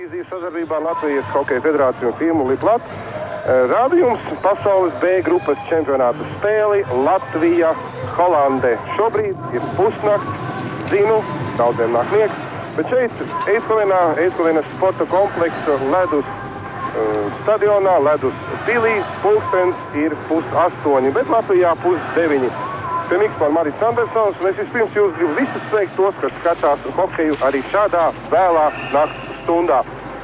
televīzija sadarbībā ar Latvijas Hokeja federāciju un firmu Liplat rāda jums pasaules B grupas čempionāta spēli Latvija Holande. Šobrīd ir pusnakts, zinu, daudziem nāk miegs, bet šeit Eidkovenas sporta kompleksa ledus stadionā, ledus pilī, pulkstens ir 7:30, bet Latvijā 8:30. Pie mikrofona Marits Andersons, un es vispirms jūs gribu visus sveikt tos, kas skatās hokeju arī šādā vēlā nakts stundā.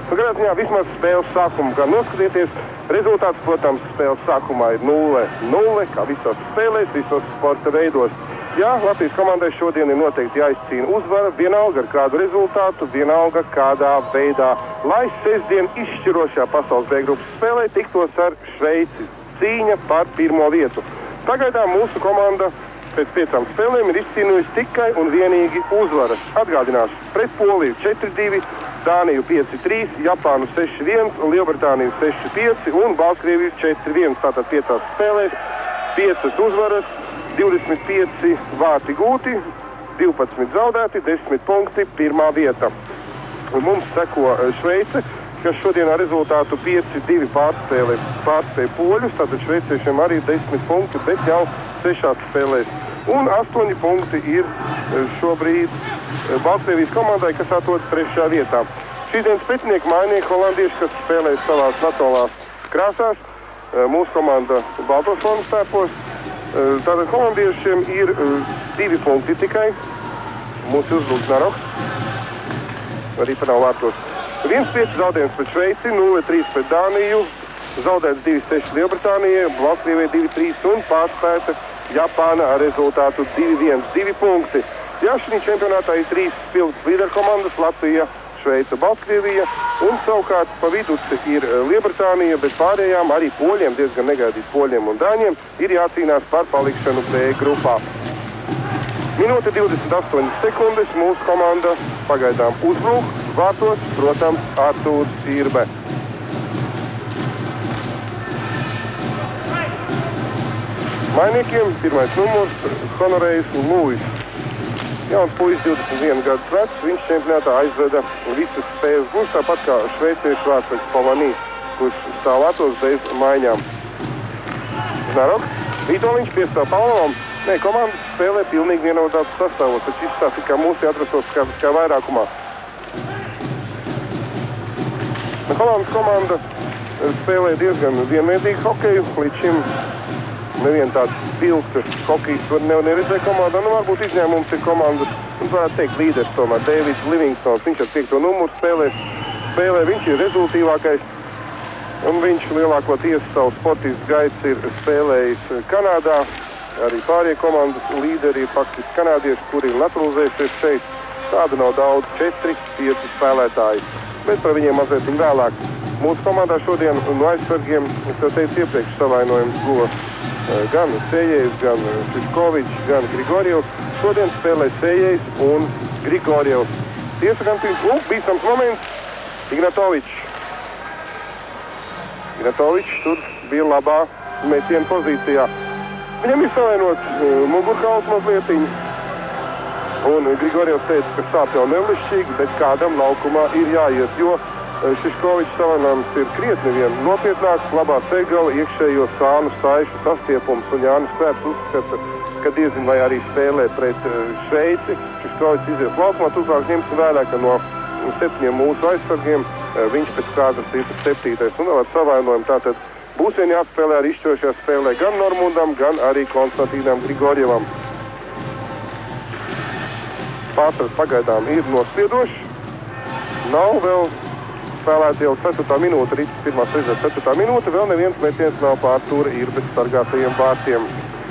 Katrā ziņā vismaz spēles sākumu gan noskatieties. Rezultāts, protams, spēles sākumā ir 0-0, kā visās spēlēs, visos sporta veidos. Jā, Latvijas komandai šodien ir noteikti jāizcīna uzvara, vienalga ar kādu rezultātu, vienalga kādā veidā, lai sestdien izšķirošā pasaules B grupas spēlē tiktos ar Šveici. Cīņa par pirmo vietu. Pagaidām mūsu komanda pēc 5 spēlēm ir izcīnījusi tikai un vienīgi uzvaras. Atgādināšu, pret Poliju 4-2, Dāniju 5-3, Japānu 6-1, Lielbritāniju 6-5 un Baltkrieviju 4-1. Tātad 5 spēlēs, 5 uzvaras, 25 vārti gūti, 12 zaudēti, 10 punkti, pirmā vieta. Un mums seko Šveice, kas šodien ar rezultātu 5-2 pārspēja poļus, tātad šveiciešiem arī 10 punkti, bet jau 6 spēlēs. Un 8 punkti ir šobrīd Baltkrievijas komandai, kas atrodas 3. vietā. Šīdienas pretinieki mainnieki holandieši, kas spēlēs savās nacionālās krāsās, mūsu komanda baltos formas tērpos. Tātad holandiešiem ir 2 punkti tikai. Mūsu uzbruks Naroks, arī par nav vārtos. 1-5 zaudējums pret Šveici, 0-3 pret Dāniju, zaudēts 2-6 Lielbritānijai, Baltkrievijai 2-3 un pārspēta Japāna ar rezultātu 2-1, 2 punkti. Jā, šī čempionātā ir 3 spilgtas līderkomandas, Latvija, Šveica, Baltkrievija, un savukārt pa viduci ir Lielbritānija, bet pārējām arī poļiem, diezgan negaidīt poļiem un dāņiem, ir jācīnās par palikšanu B grupā. Minūte 28 sekundes, mūsu komanda pagaidām uzbruk, vārtos, protams, Artūrs Irbe. Mainniekiem pirmais numurs Honorējs Lūis. Jauns puisis, 21 gadus vecs, viņš čempionātā aizveda visas spēles gluži tāpat kā šveiciešu vārdsargs Povanī, kurš stāv vārtos bez maiņām. Naroks, Vitoļiņš piestāv Pavlovam. Nē, komandas spēlē pilnīgi vienodāts sastāvos, taču izstāsta, kā mūsu atrastos kā vairākumā. Holandas komanda spēlē diezgan vienveidīgu hokeju, līdz šim neviena tāds spilgtas hokejs neredzēja komandā. Nu, varbūt izņēmums ir komandas, varētu teikt, līderis tomēr, Deivids Livingstons. Viņš ar 5. numuru spēlē, viņš ir rezultīvākais, un viņš lielākoties savu sportisku gaitas ir spēlējis Kanādā. Arī pārējie komandas līderi ir faktiski kanādieši, kuri ir naturalizējušies šeit. Tāda nav daudz, 4-5 spēlētāji, bet par viņiem mazliet vēlāk. Mūsu komandā šodien no aizsargiem, es jau teicu iepriekš, savainojums guva gan Sējējs, gan Šiškovičs, gan Grigorjevs. Šodien spēlē Sējējs un Grigorjevs. Tiesa gan bīstams moments, Ignatovičs. Ignatovičs tur bija labā metiena pozīcijā. Viņam ir savainots mugurkauls mazlietiņi. Un Grigorjevs teica, ka sāp jau nelišķīgi, bet kādam laukumā ir jāiet, jo Šiškovičs savainojums ir krietni vien nopietnāks, labā segala, iekšējo sānu saišu sastiepums, un Jānis Pērs uzskata, ka diezin vai arī spēlē pret Šveici. Šiškovičs izies laukumā, turklāt ņemsim vērā, ka no 7 mūsu aizsargiem viņš pēc kādas ir 7. un vēl ar savainojumu. Tātad būs vien jāspēlē arī izšķirošajā spēlē gan Normundam, gan arī Konstantīnam Grigorjevam. Pārsvars pagaidām ir nospiedošs. Nav vēl spēlēta jau 4. minūte, rītas pirmās reizes 4. minūte, vēl neviens metiens nav pār Artūra Irbes sargātajiem vārtiem.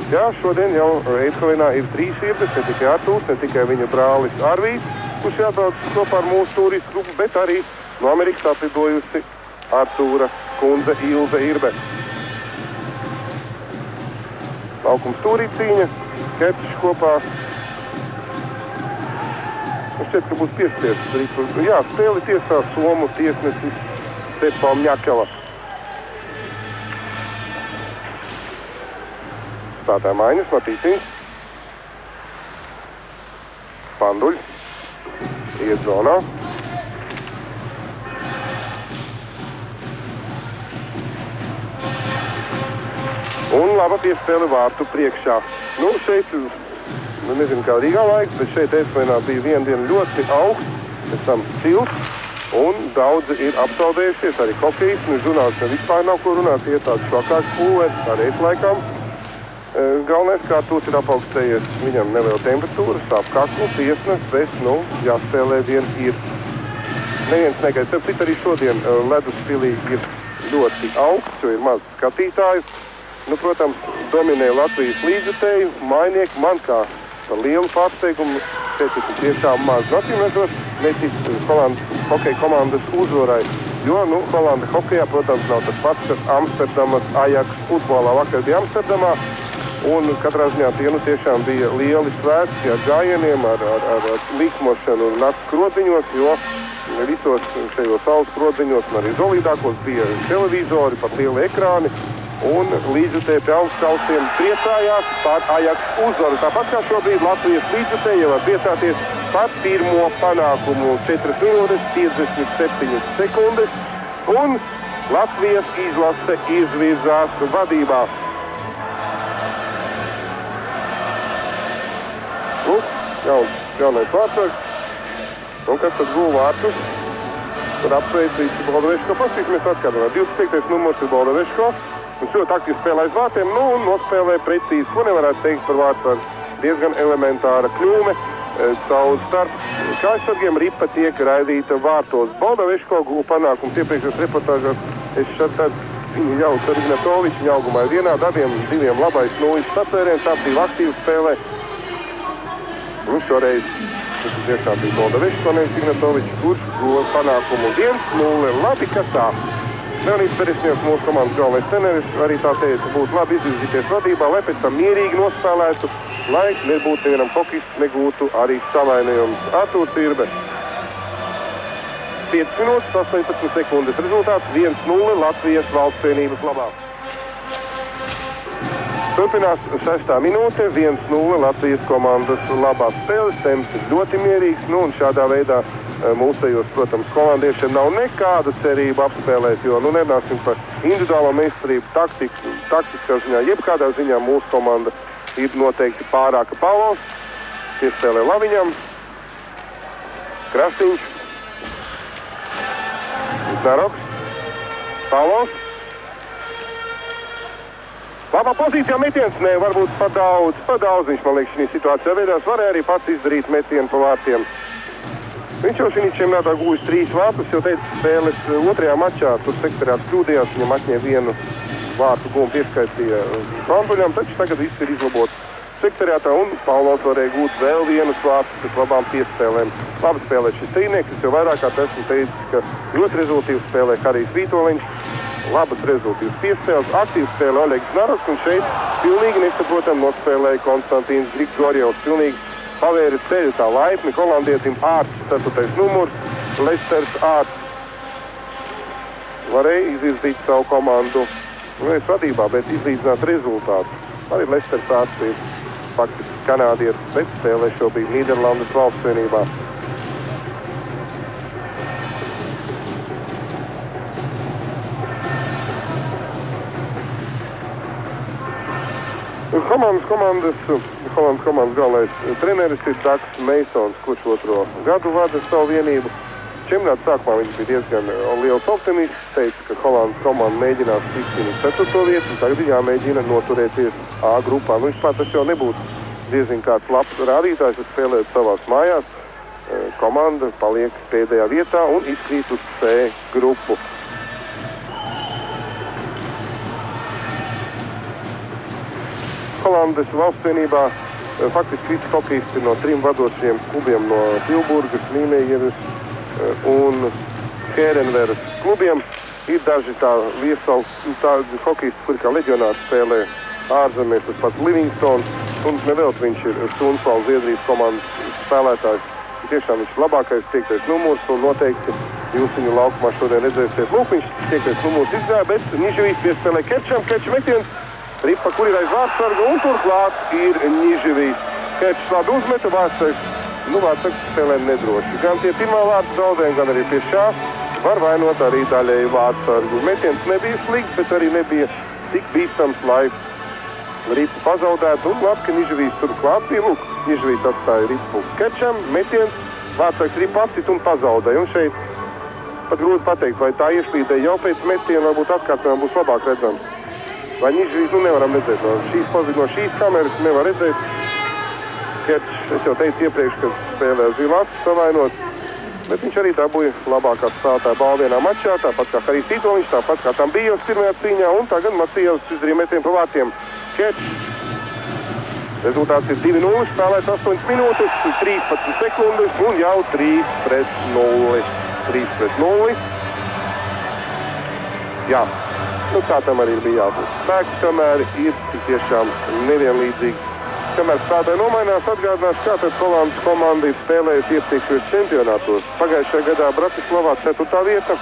Jā, šodien jau Eidkovenā ir 3 Irbes, ne tikai Artūrs, ne tikai viņa brālis Arvīds, kurš jābrauc kopā ar mūsu turistu grupu, bet arī no Amerikas atlidojusi Artūra kundze Ilze Irbe. Laukums stūrī cīņa, Kertišs kopā. Es šķiet, ka būs piespiests. Jā, spēli tiesā Somu tiesnesis Stepa Mņakela. Spēlētāja maiņas, Matīciņš. Panduļs. Iet zonā. Un laba piespēle vārtu priekšā. Nu, šeit, nezinu kā Rīgā laiks, bet šeit Ēsvainā bija viena diena ļoti augsts, pēc tam silts, un daudzi ir apsaudējušies, arī hokejisti, žurnālisti vispār nav ko runāt, ir tāds švakāks pulveris, kā reiz laikam. Galvenais kārtūs ir apaugstējies, viņam neliela temperatūra, sāp kaklu, tiesnes, bet, jāspēlē vien ir. Neviens negaida. Starp citu arī šodien Leduspilī ir ļoti augsts, jo ir maz skatītāju. Protams, dominē Latvijas līdzjutēji, mājnieki, man kā par lielu pārsteigumu, šeit ir tiešām maz. Atcīmredzot, netic Holandas hokeja komandas uzvarai, jo, Holanda hokejā, protams, nav tas pats, kas Amsterdamas Ajax futbolā. Vakar bija Amsterdamā, un katrā ziņā tie tiešām bija lieli svētki ar gājieniem, ar līksmošanu nakts skrodziņos, jo visos šajos saules skrodziņos un arī zolīdākos bija televizori, pat lieli ekrāni, un līdzjutēji pie augstkausiem priecājās par Ajax uzvaru. Tāpat kā šobrīd Latvijas līdzjutēji jau var priecāties par pirmo panākumu 4 minūtes 57 sekundes, un Latvijas izlase izvirzās vadībā. Jaunais vārdsargs. Un kas tad guva vārtus? Tad apsveicīts Boldaveško. Paskatīsimies atkārtojumā. 25. numurs ir Boldaveško. Viņš ļoti aktīvi spēlē aiz vārtiem, un nospēlē precīzi. Ko nevarētu teikt par vārdsargu? Diezgan elementāra kļūme. Caur starp kājsargiem ripa tiek raidīta vārtos. Boldaveško guva panākums iepriekšējos reportāžos. Es šeit viņu jauc ar Ignatoviču, viņa augumā ir vienādi, diviem labais nulles satvēriens, abi aktīvi spēlē. Šoreiz tas tiešām bija Boldaveško, nevis Ignatovičs, kurš guva panākumu 1-0. Labi, ka tā. Leonīds Beresņevs, mūsu komandas galvenais treneris, arī tā teica, būtu labi izvirzīties vadībā, lai pēc tam mierīgi nospēlētu, lai nebūtu nevienam hokejists, negūtu arī savainojums. Artūrs Irbe. 5 minūtes, 18 sekundes. Rezultāts 1-0 Latvijas valstsvienības labā. Turpinās 6. minūte, 1-0 Latvijas komandas labā spēles, temps ir ļoti mierīgs, un šādā veidā mūsējos, protams, holandiešiem nav nekāda cerība apspēlēt, jo, nerunāsim par individuālo meistarību, taktiskā ziņā, jebkādā ziņā mūsu komanda ir noteikti pārāka. Pavlovs, piespēlē Laviņam, Krasniņš, Znaroks, Pavlovs. Labā pozīcijā metiens, varbūt par daudz viņš, man liekas, šī situācijā veidās, varēja arī pats izdarīt metienu pa vārtiem. Viņš jau šī čempionātā guvis 3 vārtus, jau teica spēles 2. mačā, tur sekretariāts kļūdījās, viņam atņēma vienu vārtu gumu pieskaitīja Pambuļam, taču tagad viss ir izlabots sekretariātā, un Pavlovs varēja gūt vēl vienus vārtus pēc labām piespēlēm. Labi spēlē šis trīnieks, es jau vairāk kā esmu teicis, ka ļoti rezultīvi spēlē Harijs Vītoliņš. Labas rezultīvas piespēles, aktīvas spēle Oļegs Znaroks, un šeit pilnīgi nesaprotam nospēlēja Konstantīns Grigorjevs. Pilnīgi pavēris ceļu tā laipni holandietim Ārts, 4. numurs, Lesters Ārts. Varēja izvirzīt savu komandu, nevis vadībā, bet izlīdzināt rezultātu. Arī Lesters Ārts ir faktiski kanādietis, bet spēlē šobrīd Nīderlandes valstsvienībā. Holandas komandas galvenais treneris ir Daks Meisons, kurš 2. gadu vada savu vienību. Čempionāta sākumā viņš bija diezgan liels optimists, teica, ka Holandas komanda mēģinās izcīnīt 4. vietu, un tagad jāmēģina noturēties A grupā. Viņš pat tas jau nebūtu diezgan kāds labs rādītājs, kas spēlēt savās mājās. Komanda paliek pēdējā vietā un izkrīt uz C grupu. Holandas valstsvienībā faktiski visi hokejisti no 3 vadošiem klubiem no Tilburgas, Nīmējeras un Herenveras klubiem. Ir daži tādi hokejisti, kuri kā leģionāri spēlē ārzemēs, tas pats Livingstons, un nevēlt viņš ir Sundsvalls Zviedrijas komandas spēlētājs. Tiešām viņš ir labākais 5. numurs, un noteikti jūs viņu laukumā šodien redzēsiet. Lūk, viņš 5. numurs izgāja, bet Niževīs piespēlē Kerčam, Kerča metiens. Ripa, kur ir aiz vārdsarga, un turklāt ir Niževīs. Kerčs labi uzmeta, vārdsargs spēlē nedroši. Gan tie pirmā vārta zaudējumi, gan arī pie šā var vainot arī daļēji vārdsargu. Metiens nebija slikts, bet arī nebija tik bīstams, lai ripu pazaudēt, un labi, ka Nižavīs tur klāt bija, lūk, Nižavīs atstāja ripu Kečam, metiens, Vārtsargs ripu atcit un pazaudēja, un šeit pat grūti pateikt, vai tā ieslīdēja jau pēc metiena, varbūt atkārtojumā būs labāk redzams. Vai Nižavīs, nevaram redzēt, no šīs kameras nevar redzēt. Kečs, es jau teicu iepriekš, ka spēlē zilās savainot, bet viņš arī dabūja labākā spēlētāja balvu vienā mačā, tāpat kā Harijs Tītoliņš, tāpat kā tam bija pirmajā cīņā, un tagad Macijevs izdarīja metienu pa vārtiem. Kečs. Rezultāts ir 2-0, spēlēts 8 minūtes, 13 sekundes un jau 3-0. 3-0. Jā, tā tam arī bija jābūt. Spēks tomēr ir tik tiešām nevienlīdzīgi. Kamēr spēlētāji nomainās, atgādinās, kā tad Holandas komanda ir spēlējusi iepriekšējos čempionātos. Pagājušajā gadā Bratislavā 4. vieta,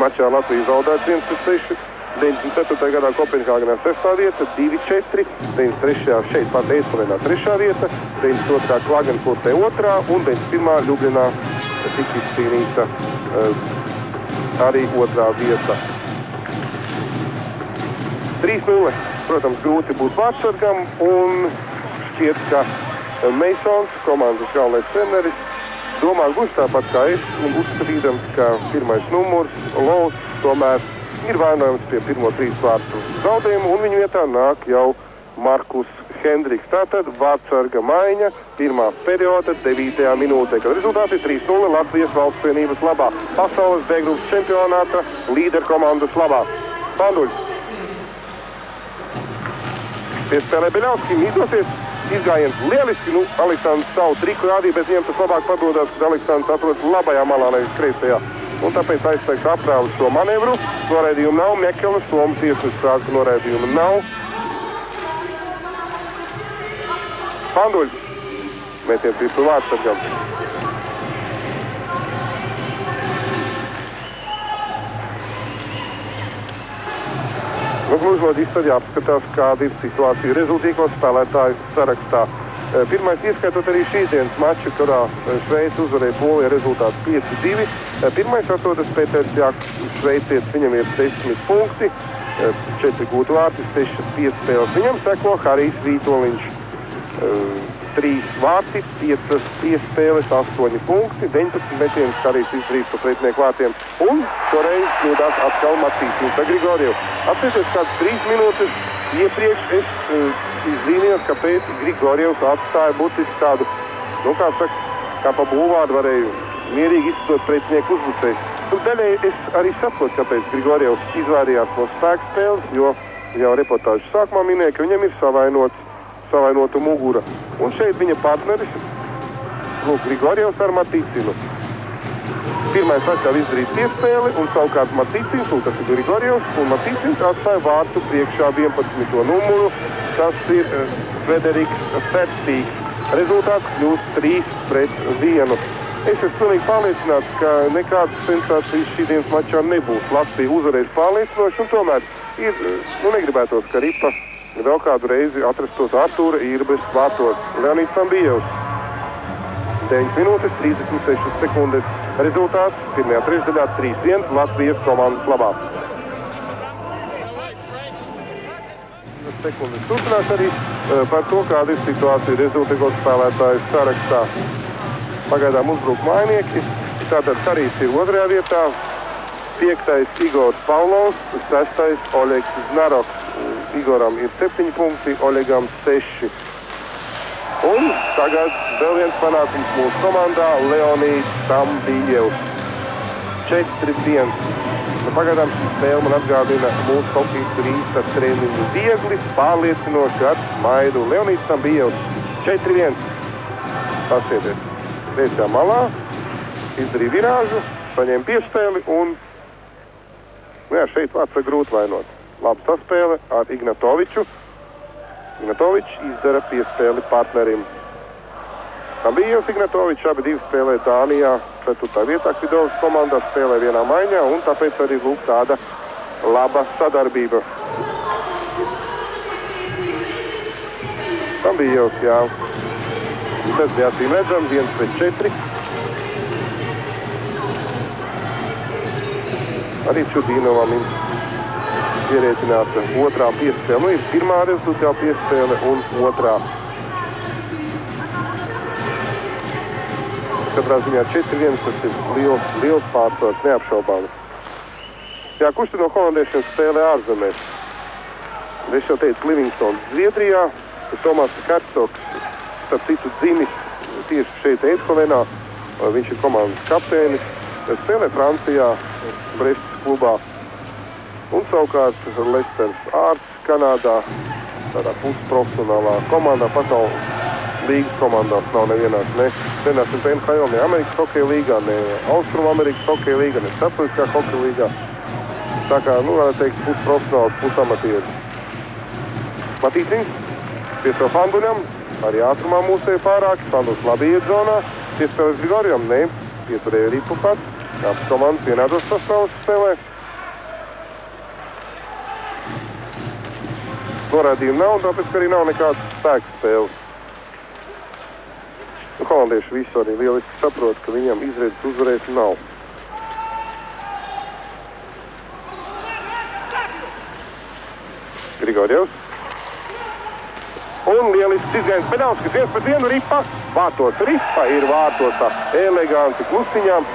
mačā Latvija zaudēts 1-6, 94. gadā Kopenhāgenā 6. vieta, 2-4, 93. šeit pat Eismalenā 3. vieta, 92. Klagenfurtē 2. un 91. Ljubļanā tika izcīnīta arī 2. vieta. 3-0. Protams, grūti būs Vārtsargam, un šķiet, ka Meisons, komandas galvenais treneris, domā gluži tāpat kā es, un uzskatīdams, ka pirmais numurs, Lovs, tomēr ir vainojams pie pirmo 3 vārtu zaudējumu, un viņu vietā nāk jau Markus Hendriks. Tātad Vārtsarga maiņa, pirmā perioda, 9. minūtē, kad rezultāti 3-0 Latvijas valsts vienības labā. Pasaules B grupas čempionāta līderkomandas labā. Panduļs. Piespēlē Beļauskim izdosies, izgājiens lieliski, Aleksandrs savu triku rādīja, bet viņam tas labāk padodās, kad Aleksandrs atrodas labajā malā, nevis kreisajā. Un tāpēc aizsargs aprāvis šo manevru, noraidījumu nav, Mekelas, Somas tiesas prāt, ka noraidījumu nav. Panduļs, metiens ir par Vārtsargam. Gluži tad jāapskatās, kāda ir situācija rezultīgo spēlētāju sarakstā. Pirmais ieskaitot arī šīs dienas maču, kurā Šveice uzvarēja Poliju rezultātu 5-2. Pirmais atrodas Pēters Jāks, šveicietis, viņam ir 10 punkti, 4 gūtu vārti, 6 piespēles. Viņam seko Harijs Tītoliņš, 3 vārti, 5 piespēles, 8 punkti, 19 metienas Harijs izdarījis pa pretinieku vārtiem. Un šoreiz kļūdās atkal Matīsins Grigorjevs. Atcerieties, kāds 3 minūtes iepriekš es izzīmējos, kāpēc Grigorjevs atstāja būtiski tādu, kā pa būvādu varēja mierīgi izstot pretinieku uzbrucēju. Tur daļai es arī saprotu, kāpēc Grigorjevs izvairījās no spēka spēles, jo jau reportāžu sākumā minēja, ka viņam ir savainota mugura. Un šeit viņa partneris, Grigorjevs ar Matīsinu. Pirmais atļauj izdarīt piespēli, un savukārt Matīsins, tas ir Grigorjevs, un Matīsins atstāja vārtu priekšā 11. numuru, tas ir Frederiks Fertīgs. Rezultāts kļūst 3-1. Es esmu pilnīgi pārliecināts, ka nekādas sensācijas šīdienas mačā nebūs. Latvija uzvarēs pārliecinoši, un tomēr ir, negribētos, ka ripa vēl kādu reizi atrastos Artūra Īrbes vārtos. Leonīds Sambijevs. 9 minūtes, 36 sekundes. Rezultāts pirmajā trešdaļā 3-1 Latvijas komandas labā. Sekundes turpinās arī par to, kāda ir situācija rezultātu spēlētāju sarakstā. Pagaidām uzbruk mājnieki. Tātad Harijs ir 2. vietā, 5. Igors Pavlovs, 6. Oļegs Znaroks. Igoram ir 7 punkti, Oļegam 6. Un tagad vēl viens panākums mūsu komandā - Leonīds Sambijevs. 4-1. Pagaidām šī spēle man atgādina mūsu hokejistu rīta treniņu viegli, pārliecinoši ar smaidu. Leonīds Sambijevs 4-1. Paskatieties. Kreisajā malā izdarīja virāžu, saņēma piespēli un šeit Vārtsarga grūti vainot. Laba saspēle ar Ignatoviču. Ignatovičs izdara piespēli partnerim. Sambijevs Ignatovičs abi divi spēlē Dānijā, 4. vietā Kvidovas komandā, spēlē vienā maiņā, un tāpēc arī lūk tāda laba sadarbība. Sambijevs, jā. Tas bija acīm redzam, 1-4. Arī Čudīnovam ierēķināta otrā piespēle. Nu, ir pirmā rezultātā piespēle un otrā. Katrā ziņā 4-1, tas ir liels pārsvars, neapšaubāms. Jā, kurš no holandiešiem spēlē ārzemēs? Es jau teicu, Livingstons Zviedrijā, Tomas Karstoks, starp citu dzimis tieši šeit Eindhovenā, viņš ir komandas kapteinis, spēlē Francijā, Brestas klubā, un savukārt Lesters Ārts Kanādā, tādā pusprofesionālā komandā, pasaules līgas komandās nav nevienās, ne NHL, ne Amerikas hokeja līgā, ne Austrumamerikas hokeja līgā, ne starptautiskā hokeja līgā. Tā kā, varētu teikt, pusprofesionāls, pusamatieris. Matīciņš pie savu Fanduļam, arī ātrumā mūsēja pārāki, Fanduļs labi iet zonā, piespēlēs Grigorijam, ne, pieturēja ripu pats, abas komandas vienādos sastāvus spēlē. Norādījumu nav, tāpēc, ka arī nav nekādas spēka spēles. Holandieši visu arī lieliski saprot, ka viņam izredzes uzvarēt nav. Grigorjevs. Un lielisks izgājums Beļauskas 1-1 Ripa. Vārtos Ripa ir vārtotā eleganti klusiņām.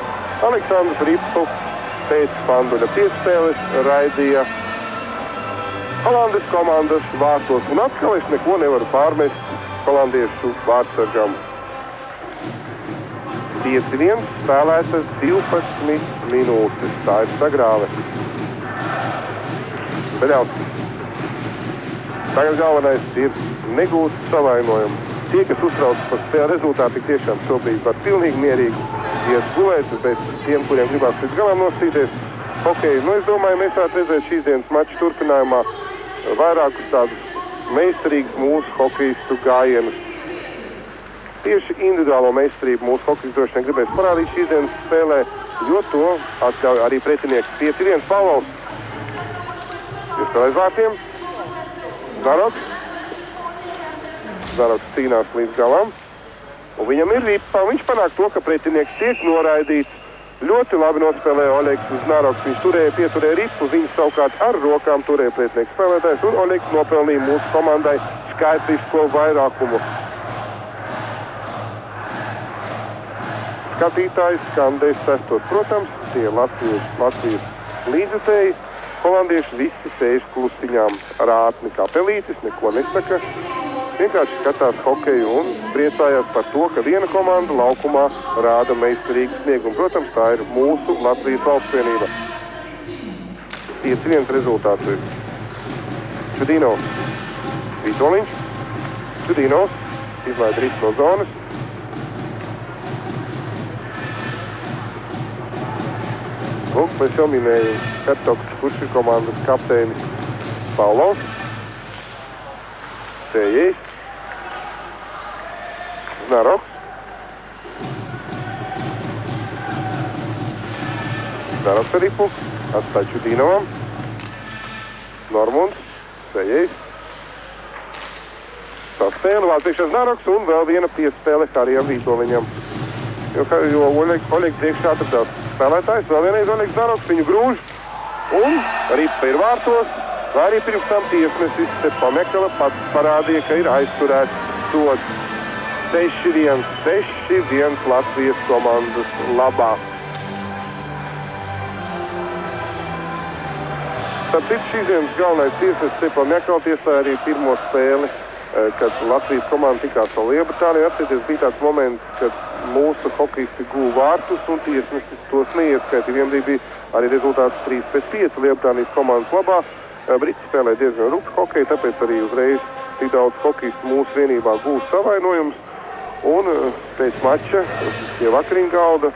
Aleksandrs Ripu pēc Fanduļa piespēles raidīja Holandes komandas vārtos. Un atkal es neko nevaru pārmest holandiešu vārtsargam. 5-1 spēlētas 12 minūtes. Tā ir sagrāve. Beļauskas. Tagad galvenais ir negūt savainojumu. Tie, kas uztrauc par spēles rezultātu, tiešām šobrīd var pilnīgi mierīgi iet gulēt, bet tiem, kuriem gribās līdz galam nostīties, es domāju, mēs varētu redzēt šīs dienas maču turpinājumā vairākus tādus meistarīgus mūsu hokejistu gājienus. Tieši individuālo meistarību mūsu hokejistu droši vien gribēs parādīt šīs dienas spēlē, jo to atļauj arī pretinieks 5-1 Pavlovs. Iespēlēs vārtiem. Zaroks cīnās līdz galam, un viņam ir ripa. Viņš panāk to, ka pretinieks tiek noraidīts. Ļoti labi nospēlēja Oļegs uz Znaroks. Viņš pieturēja ripu, viņš savukārt ar rokām turēja pretinieku spēlētājs, un Oļegs nopelnīja mūsu komandai skaitlisko vairākumu. Skatītājs skandēs sestos, protams, tie Latvijas līdzjutēji. Holandieši visi sēž klusiņām rātni kā pelītis, neko nesaka. Vienkārši skatās hokeju un priecājās par to, ka viena komanda laukumā rāda meistarīgu sniegumu. Protams, tā ir mūsu Latvijas valstsvienība. 5-1 rezultāts ir Čudīnovs. Vitoļiņš. Čudīnovs izlaida ripu no zonas. Lūk, mēs jau minēju Kartoks, kurš ir komandas kapteinis Pavlovs. Sējējs. Znaroks. Znaroks ar ripu. Atstāja Čudīnovam. Normunds. Sējējs. Saspēle Vācieša Znaroks un vēl viena piespēle Harijam Vitoļiņam. Jo Oļegs priekšā atradās spēlētājs, vēl vienreiz Oļegs Znaroks viņu grūž, un ripa ir vārtos, vai arī pirms tam tiesnesis Stepa Mekala pats parādīja, ka ir aizturēts sods. 6-1 Latvijas komandas labā. Tad šīs dienas galvenais tiesnesis Stepa Mekala tiesāja arī pirmo spēli, kad Latvijas komanda tikās no Lielbritānijas. Atcerieties, bija tāds moments, kad mūsu hokejisti guva vārtus un tiesnesis tos neieskaita. Vienbrīd bija arī rezultāts 3-5 Lielbritānijas komandas labā. Briti spēlē diezgan rupju hokeju, tāpēc arī uzreiz tik daudz hokejistu mūsu vienībā gūst savainojums. Un pēc mača pie vakariņu galda,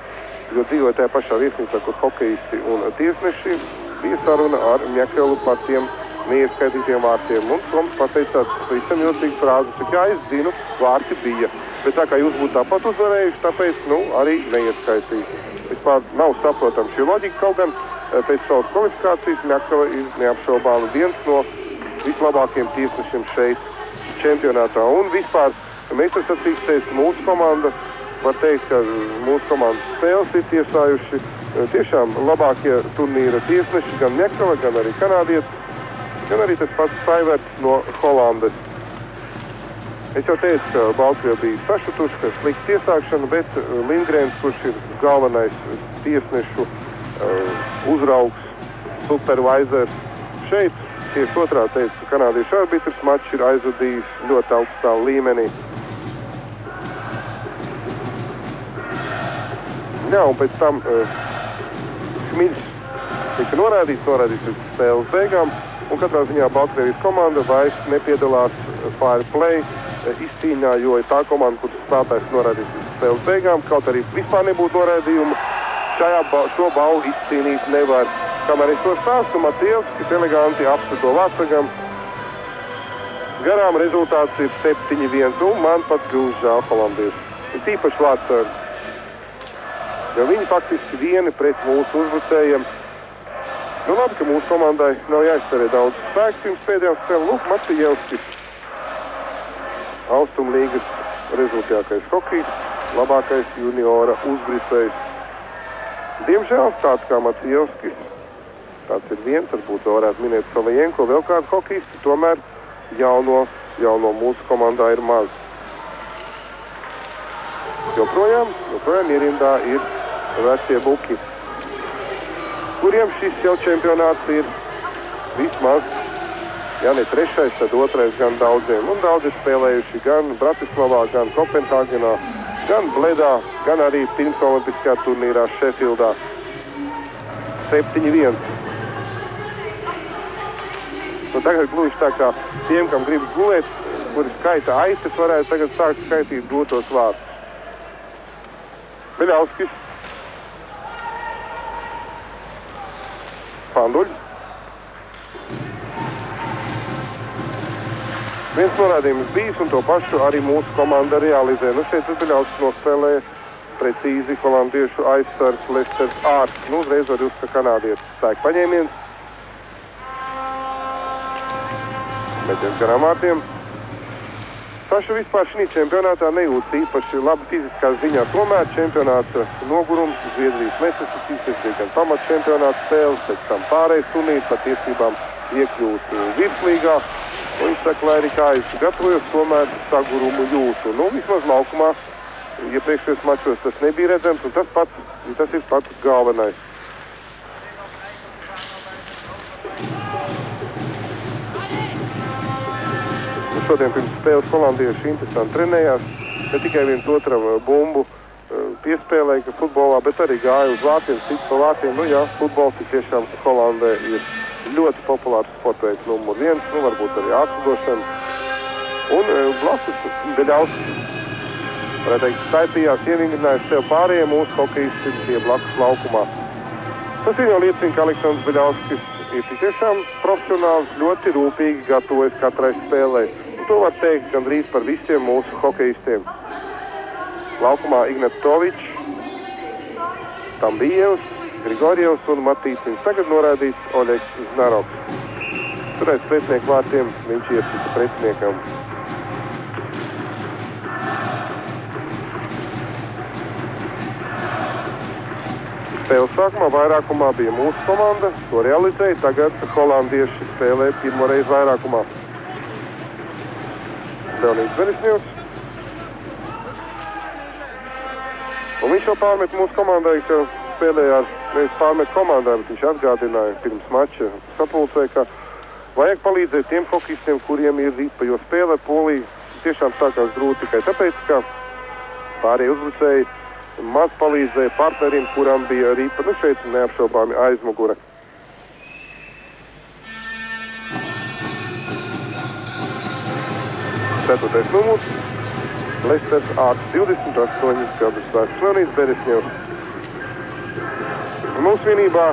jo dzīvoja tajā pašā viesnīcā, kur hokejisti un tiesneši, bija saruna ar Mekelu par tiem neieskaitītiem vārtiem. Un Toms pateica visam jocīgu frāzi, ka jā, es zinu, vārti bija. Bet tā kā jūs būtu tāpat uzvarējuši, tāpēc, arī neieskaitīja. Vispār nav saprotama šī loģika, kaut gan pēc savas kvalifikācijas Mekela ir neapšaubāmi viens no vislabākajiem tiesnešiem šeit čempionātā. Un vispār meistarsacīkstēs mūsu komanda, var teikt, ka mūsu komandas spēles ir tiesājuši tiešām labākie turnīra tiesneši, gan Mekela, gan arī kanādietis. gan arī tas pats Saiverts no Holandes. Es jau teicu, ka Baltkrieva bija sašutuši, ka slikta iesākšana, bet Lindgrēns, kurš ir galvenais tiesnešu uzraugs, supervisors šeit, tieši otrā teica, ka kanādiešu arbitrs mačs ir aizvadījis ļoti augstā līmenī. Jā, un pēc tam Šmiļs tika noraidīts līdz spēles beigām, un katrā ziņā Baltkrievijas komanda vairs nepiedalās fair play izcīņā, jo ir tā komanda, kuras spēlētājs noraidīts līdz spēles beigām, kaut arī vispār nebūtu noraidījumu, šo balvu izcīnīt nevar. Kamēr es to stāstu, Matievskis eleganti apseto Vācagam. Garām rezultāts ir 7-1, un man pat kļūst žēl holandieši. Ir tīpaši Vācagi. Jo viņi faktiski vieni pret mūsu uzbrucējiem. Nu labi, ka mūsu komandai nav jāiztērē daudz spēku pirms pēdējām spēlēm. Lūk, Matievskis. Austrumlīgas rezultātākais hokejs, labākais juniora uzbrucējs. Diemžēl tāds kā Matievskis, tāds ir viens, varbūt varētu minēt Salajenko, vēl kādu hokejistu, tomēr jauno mūsu komandā ir maz. Joprojām ierindā ir vecie buki, kuriem šis jau čempionāts ir vismaz, ja ne trešais, tad otrais gan daudziem. Un daudzi spēlējuši gan Bratislavā, gan Kopenhāgenā, gan Bledā, gan arī pirms olimpiskajā turnīrā Šefildā. 7-1. Nu, tagad gluži tā kā tiem, kam gribas gulēt, kuri skaita aitas, varētu tagad sākt skaitīt dotos vārdus. Beļauskis. Panduļs. Viens norādījums bijis, un to pašu arī mūsu komanda realizē. Nu, šeit Beļauskis nospēlēja precīzi holandiešu aizsargs Lesters Ārts. Nu, uzreiz var just, ka kanādietis spēku paņēmiens. Mēģinās garām vārtiem. Saša vispār šī čempionātā nejūtas īpaši labi fiziskās ziņā. Tomēr čempionāta nogurums Zviedrijas nesasacīsies, bija gan pamat čempionāta spēles, pēc tam pārējais turnīrs, par tiesībām iekļūt virslīgā. Un viņš saka, lai arī kā es gatavojos, tomēr sagurumu jūtu. Nu, vismaz laukumā, iepriekšējos mačos tas nebija redzams, un tas ir pats galvenais. Šodien pirms spēles holandieši interesanti trenējās, ne tikai viens otram bumbu piespēlēja, ka futbolā, bet arī gāja uz vārtiem, cits pa vārtiem. Nu jā, futbols ir tiešām Holandē ir ļoti populārs sportveids numur 1, nu varbūt arī ātrlidošana. Un blakus Beļauskis, varētu teikt, staipījās, ievingrinājis sev pārējiem mūsu hokejisti pie blakus laukumā. Tas ir jau liecina, ka Aleksandrs Beļauskis ir tiešām profesionāls, ļoti rūpīgi gatavojas katrai spēlē. To var teikt gandrīz par visiem mūsu hokejistiem. Laukumā Ignatovičs, Tambijevs, Grigorjevs un Matīcins. Tagad norādīts Oļegs Znaroks. Turēs pretinieku vārtiem, viņš iesita pretiniekam. Spēles sākumā vairākumā bija mūsu komanda, to realizēja. Tagad holandieši spēlē pirmoreiz vairākumā. Leonīds Verisņevs. Un viņš jau pārmet mūsu komandai, ka spēlēja nevis pārmet komandai, bet viņš atgādināja pirms mača sapulcē, ka vajag palīdzēt tiem hokejistiem, kuriem ir ripa, jo spēle Polija tiešām sākās grūti tikai tāpēc, ka pārējie uzbrucēji maz palīdzēja partnerim, kuram bija ripa. Nu šeit neapšaubāmi aizmugure. Ceturtais numurs, Lesters Ārts, 28 gadus vecs, Leonīds Verisņevs. Mūsu vienībā,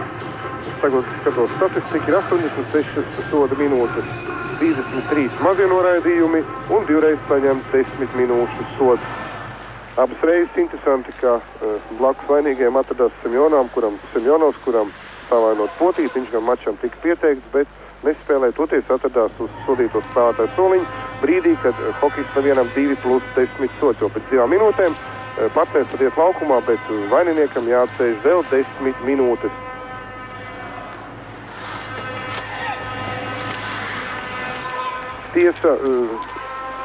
tagad skatos statistiku, ir 86 soda minūtes, 33 mazie noraidījumi un divreiz saņemt 10 minūšu sods. Abas reizes interesanti, ka blakus vainīgajiem atradās Semjonovs, kuram savainot potīt, viņš gan mačam tika pieteikts, bet nespēlēja, toties atradās uz sodīto spēlētāju soliņu brīdī, kad hokejists nevienam 2+10 sods, jo pēc 2 minūtēm partners pat iet laukumā, bet vaininiekam jāatsēž vēl 10 minūtes. Tiesa,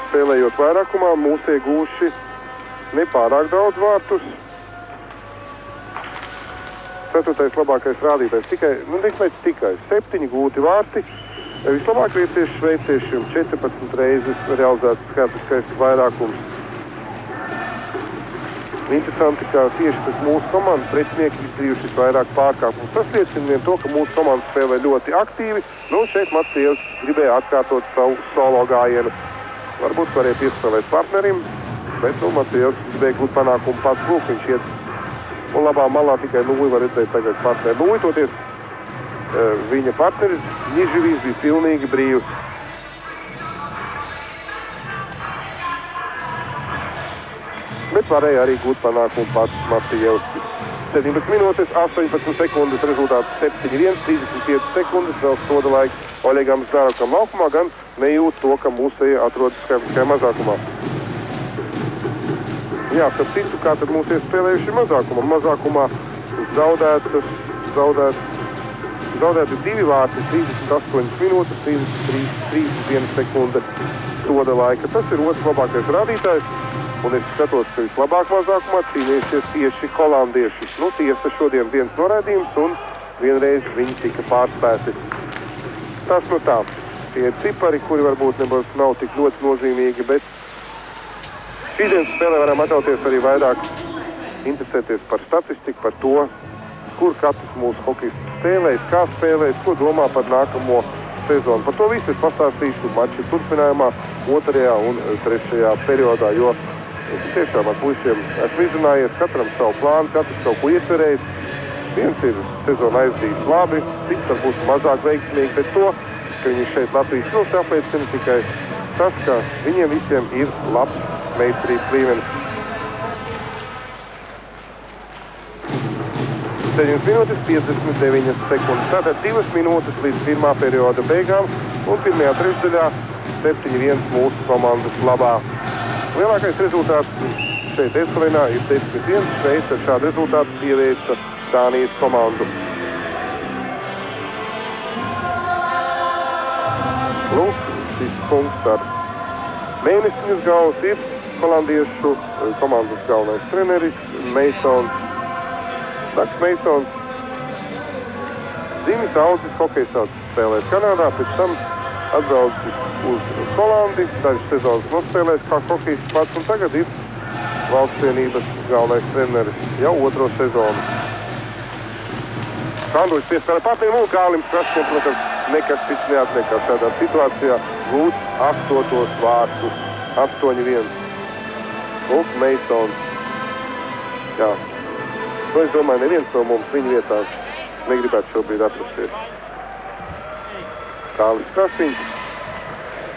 spēlējot vairākumā, mūsu iegūši nepārāk daudz vārtus. 4. labākais rādītājs tikai 7 gūti vārti. Vislabāk ir tieši šveiciešiem 14 reizes realizēts skaitliskais vairākums. Interesanti, ka tieši tas mūsu komandas pretinieki izdarījuši vairāk pārkāpumus. Tas liecina vien to, ka mūsu komanda spēlē ļoti aktīvi. Nu, šeit Maciejs gribēja atkārtot savu solo gājienu. Varbūt varēja piespēlēt partnerim, bet Maciejs gribēja gūt panākumu pats. Lūk, viņš iet un labā malā tikai Nūji var redzēt tagad partneri. Nūji toties viņa partneris Niživīs bija pilnīgi brīvs. Bet varēja arī gūt panākumu pats Maciejevskis. 17 minūtes, 18 sekundes, rezultāts 7-1, 35 sekundes, vēl soda laiks Oļegam Zārokam laukumā, gan nejūt to, ka mūsēji atrodas skaitliskajā mazākumā. Jā, starp citu, kā tad mūs iespēlējuši mazākumā. Mazākumā zaudēti 2 vārti, 38 minūtes, 31 sekunde soda laika. Tas ir otrs labākais rādītājs. Un es skatos, ka vislabāk mazākumā cīnīsies tieši holandieši. Nu, tiesa šodien viens noraidījums un vienreiz viņi tika pārspēti. Tas nu tā. Tie cipari, kuri varbūt nav tik ļoti nozīmīgi, bet šīdienas spēlē varam atļauties arī vairāk interesēties par statistiku, par to, kur katrs mūsu hokejists spēlēs, kā spēlēs, ko domā par nākamo sezonu. Par to visu es pastāstīšu maču turpinājumā 2. un 3. periodā, jo tiešām ar puišiem esmu izrunājies, katram savu plānu, katrs kaut ko iecerējis. Viens ir sezonu aizdījis labi, cits varbūt mazāk veiksmīgi, bet to, ka viņi šeit Latvijas apliecina tikai tas, ka viņiem visiem ir labs meistarības līmenis. 7 minūtes 59 sekundes. Tātad 2 minūtes līdz 1. perioda beigām un 1. trešdaļā 7-1 mūsu komandas labā. Lielākais rezultāts šeit Esvelinā ir 10-1. Šveice ar šādu rezultātu pieveica Dānijas komandu. Lūk, šis punkts ar mēnesiņas galvas ir holandiešu komandas galvenais treneris Meisons. Saks Meisons dzimis audzis hokeja sācis spēlēt Kanādā, pēc tam atbraucis uz Holandi, dažas sezonas nospēlēs kā hokejists pats un tagad ir valsts vienības galvenais treneris jau 2. sezonu. Kanduļs piespēlē partneriem un Kālims Kraskiem, protams, nekas cits neatliekās šādā situācijā. Gūt 8. vārtus, 8-1. Lūk, Meisons. Jā. Nu, es domāju, neviens no mums viņa vietā negribētu šobrīd atrasties. Kālis Krasiņš.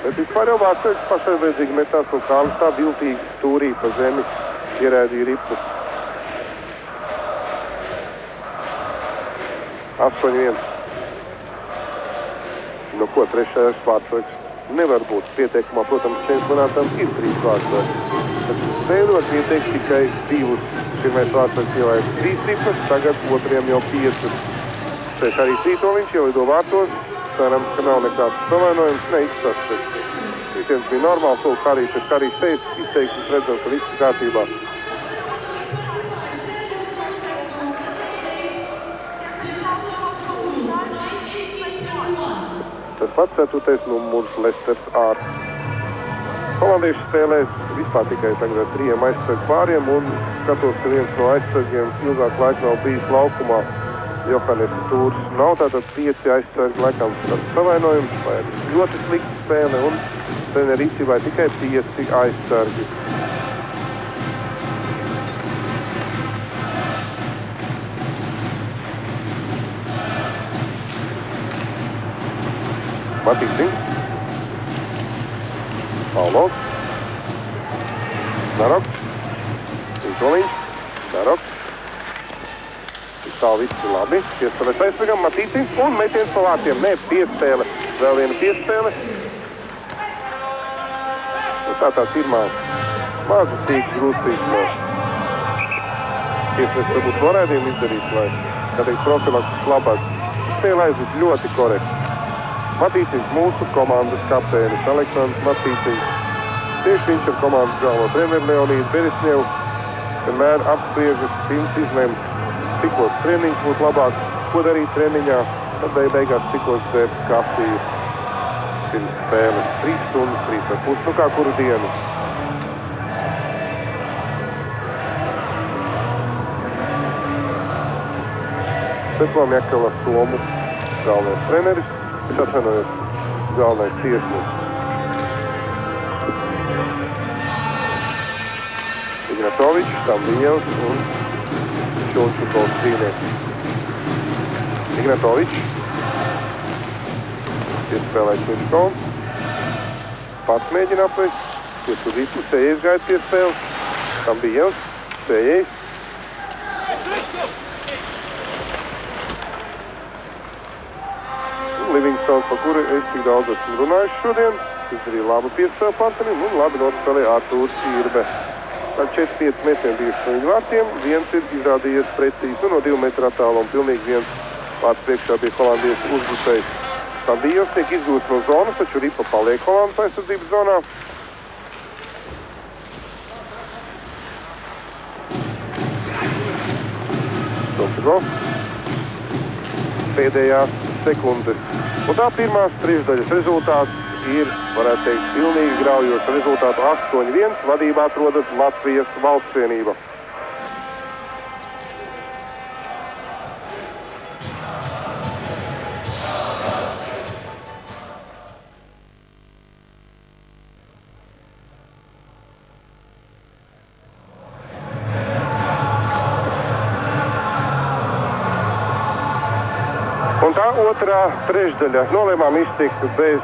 Bet vispār jau Vārtsēks pašaizliedzīgi metās un Kālis tā viltīgi stūrī pa zemi ierēdīja ripu. 8-1. Nu ko, 3. Vārtsēks nevar būt pieteikumā. Protams, čempionātam ir 3 Vārtsēks. Bet spēļot viņa teikt tikai 2. 1. Vārtsēks ielaiž 3 ripas, tagad 2. jau 5. Šeit arī Cītoliņš ielido vārtos. Cerams, ka nav nekāds savainojums, neizstāsts. Visiems bija normāls, lūk, Karīs teicis, izteiksmes redzams, ka viss kārtībā. Tas pats 4. numurs Lesters Ārs. Holandieši spēlēs vispār tikai tagad ar 3 aizsargu pāriem un skatos, ka viens no aizsargiem ilgāk laika nav bijis laukumā. Johannes Tūrs nav, tātad 5 aizsargi laikam savainojums, vai ļoti slikta spēle un treneri rīcībā tikai 5 aizsargi. Matīsins, Paulovs, Naroks, Tītoliņš, Naroks. Tā viss ir labi. Piespēlēs aizsargam, Matīsins un metiens pa vārtiem. Nē, piespēle. Vēl viena piespēle. Nu, tā pirmā maza sīks grūstīs no tiesnes varbūt noraidījumu izdarīt, vai kādreiz profilakses labāk. Spēle aizved ļoti korekti. Matīciņš, mūsu komandas kapteinis Aleksandrs Matīciņš. Tieši viņš ar komandas galvo treneru Leonīdu Beresņevu vienmēr apspriežas, pirms izlemt, cikos treniņš būtu labāk, ko darīt treniņā, tad beigās cikos dzērt kafiju pirms spēles. 3 stundas, 3,5, nu kā kuru dienu. Svetlana Mjekala Somu galvenais treneris, es atvainojos galvenais tiesnesis. Ignatovičs, Tambijevs un Šunčukovs trīnieks. Ignatovičs iespēlē Šunčukovs, pats mēģina apvest, piesudītu, Sējais gaida pie spēles, Tambijevs, Sējais. Livingstons, par kuru es tik daudz esmu runājuši šodien, izdarīja labu piespēlu Pantenim un labi nospēlēja Artūrs Irbe. Tad 4-5 metieni bijuši no viņu vārtiem, viens ir izrādījies precīzi no 2 metru attālumu, pilnīgi viens vārds priekšā bija holandiešu uzbrucējs. Tambijos tiek izgūts no zonas, taču Ripa paliek Holandas aizsardzības zonā. Šofigo. Pēdējās sekundes. Un tā pirmās trešdaļas rezultāts ir, varētu teikt, pilnīgi graujošs rezultātu 8-1. Vadībā atrodas Latvijas Valstsvienība. Un tā otrā trešdaļa nolēmām iztikt bez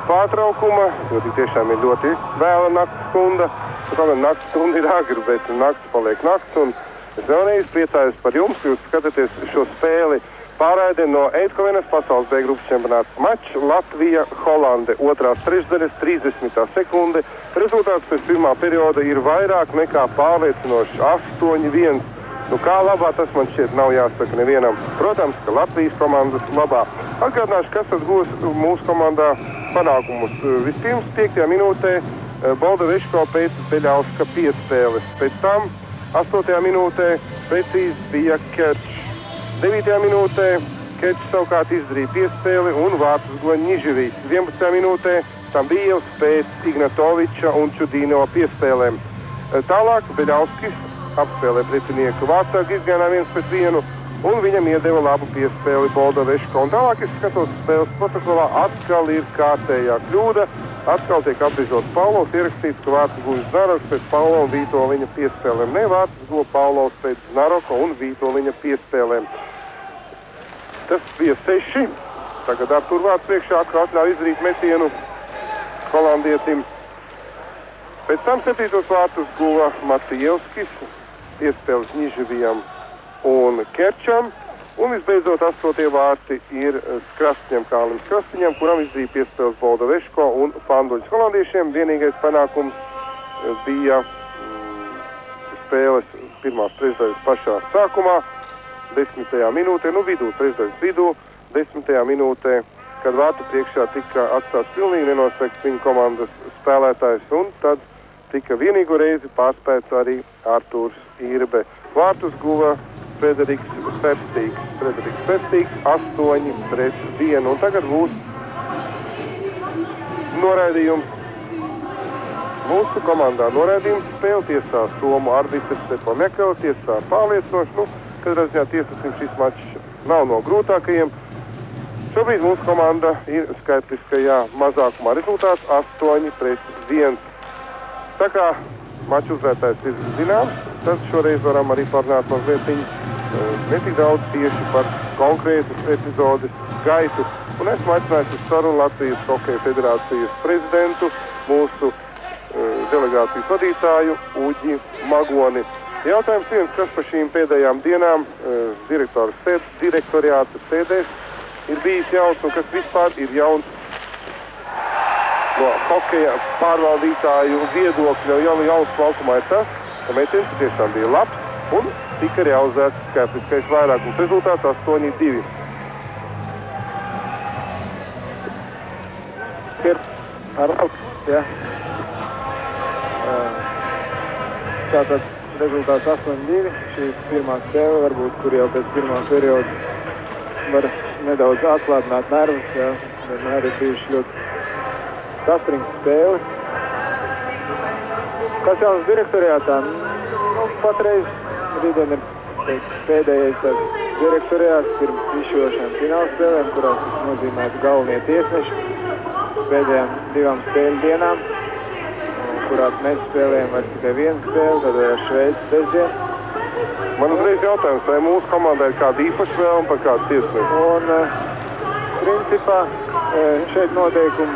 pārtraukuma, jo tiešām ir ļoti vēla nakts stunda. Kaut gan nakts stunda ir agri, bet nakts paliek nakts. Un es vēlreiz priecājos par jums, ka jūs skatāties šo spēli pārraide no Eindhovenas pasaules B grupas čempionāta mačs Latvija-Holande. Otrās trešdaļas 30. sekunde. Rezultāts pēc pirmā perioda ir vairāk nekā pārliecinošs 8-1. Nu, kā labā, tas man šķiet nav jāsaka nevienam. Protams, ka Latvijas komandas labā. Atgādināšu, kas tad gūs mūsu komandā panākumus. Vispirms 5. minūtē Boldaveško pēc Beļauska piespēles. Pēc tam 8. minūtē precīzi bija Kerčs. 9. minūtē Kerčs savukārt izdarīja piespēli un vārtus guva Niževijs. 11. minūtē Tambijevs pēc Ignatoviča un Čudīno piespēlēm. Tālāk Beļauskis apspēlē pretinieku vārtsargu izgānā 1-1 un viņam iedeva labu piespēli Boldaveško. Un tālāk es skatos spēles protokolā, atkal ir kārtējā kļūda. Atkal tiek apbrīžots Paulovs, ierakstīts, ka vārtus guvis Znaroks pēc Paulo un Vītoliņa piespēlēm. Ne, vārtus guva Paulovs pēc Znaroko un Vītoliņa piespēlēm. Tas bija 6. Tagad ar tur vārds priekšā atkal atļauj izdarīt metienu holandietim. Pēc tam 7. vārtus guva Matijevskis, piespēles Niževijam un Kerčam. Un visbeidzot 8. vārti ir Skrastņam, Kālim Skrastņam, kuram izdarīja piespēles Boldaveško un Fanduļas holandiešiem. Vienīgais panākums bija spēles pirmās trešdaļas pašā sākumā, 10. minūtē, trešdaļas vidū, 10. minūtē, kad vārtu priekšā tika atstāts pilnīgi nenosegts viņa komandas spēlētājs, un tad tika vienīgo reizi pārspēts arī Artūrs Irbe. Vārtus guva Frederiks Ferstīgs 8-1. Un tagad būs noraidījums. Mūsu komandā noraidījums spēle tiesā Somu arbitrs Svetlana Mjekala, tiesā pārliecinoši. Katrā ziņā tiesnesim šis mačs nav no grūtākajiem. Šobrīd mūsu komanda ir skaitliskajā mazākumā. Rezultāts 8-1. Tā kā maču uzvērtājs ir zināms, tad šoreiz varam arī parunāt mazliet netik daudz tieši par konkrētas epizodes gaitu. Un esmu aicinājis uz sarunu Latvijas Hokeja federācijas prezidentu, mūsu delegācijas vadītāju Uģi Magoni. Jautājums viens, kas par šīm pēdējām dienām direktoriāta sēdēs ir bijis jauns un kas vispār ir jauns no hokeja pārvaldītāju viedokļa. Jauns laukumā ir tas, ka metiens tiešām bija labs un tika realizēts skaitliskais vairākums. Rezultāts 8-2. Ar labu, jā. Tātad rezultāts 8-2. Šī pirmā spēle, varbūt, kur jau pēc pirmā perioda var nedaudz atslābināt nervus, jā. Vienmēr ir bijuši ļoti saspringta spēle. Kas jaunas direktoriātā? Nu, patreiz rītdien ir pēdējais direktoriāts pirms izšķirošām fināla spēlēm, kurās nozīmētu galvenie tiesneši pēdējām 2 spēļu dienām, kurās mēs spēlējam vairs tikai vienu spēli, tad ar Šveici sestdien. Man uzreiz jautājums, vai mūsu komandai ir kāda īpaša vēlme par kādu tiesnešu? Un principā šeit noteikumi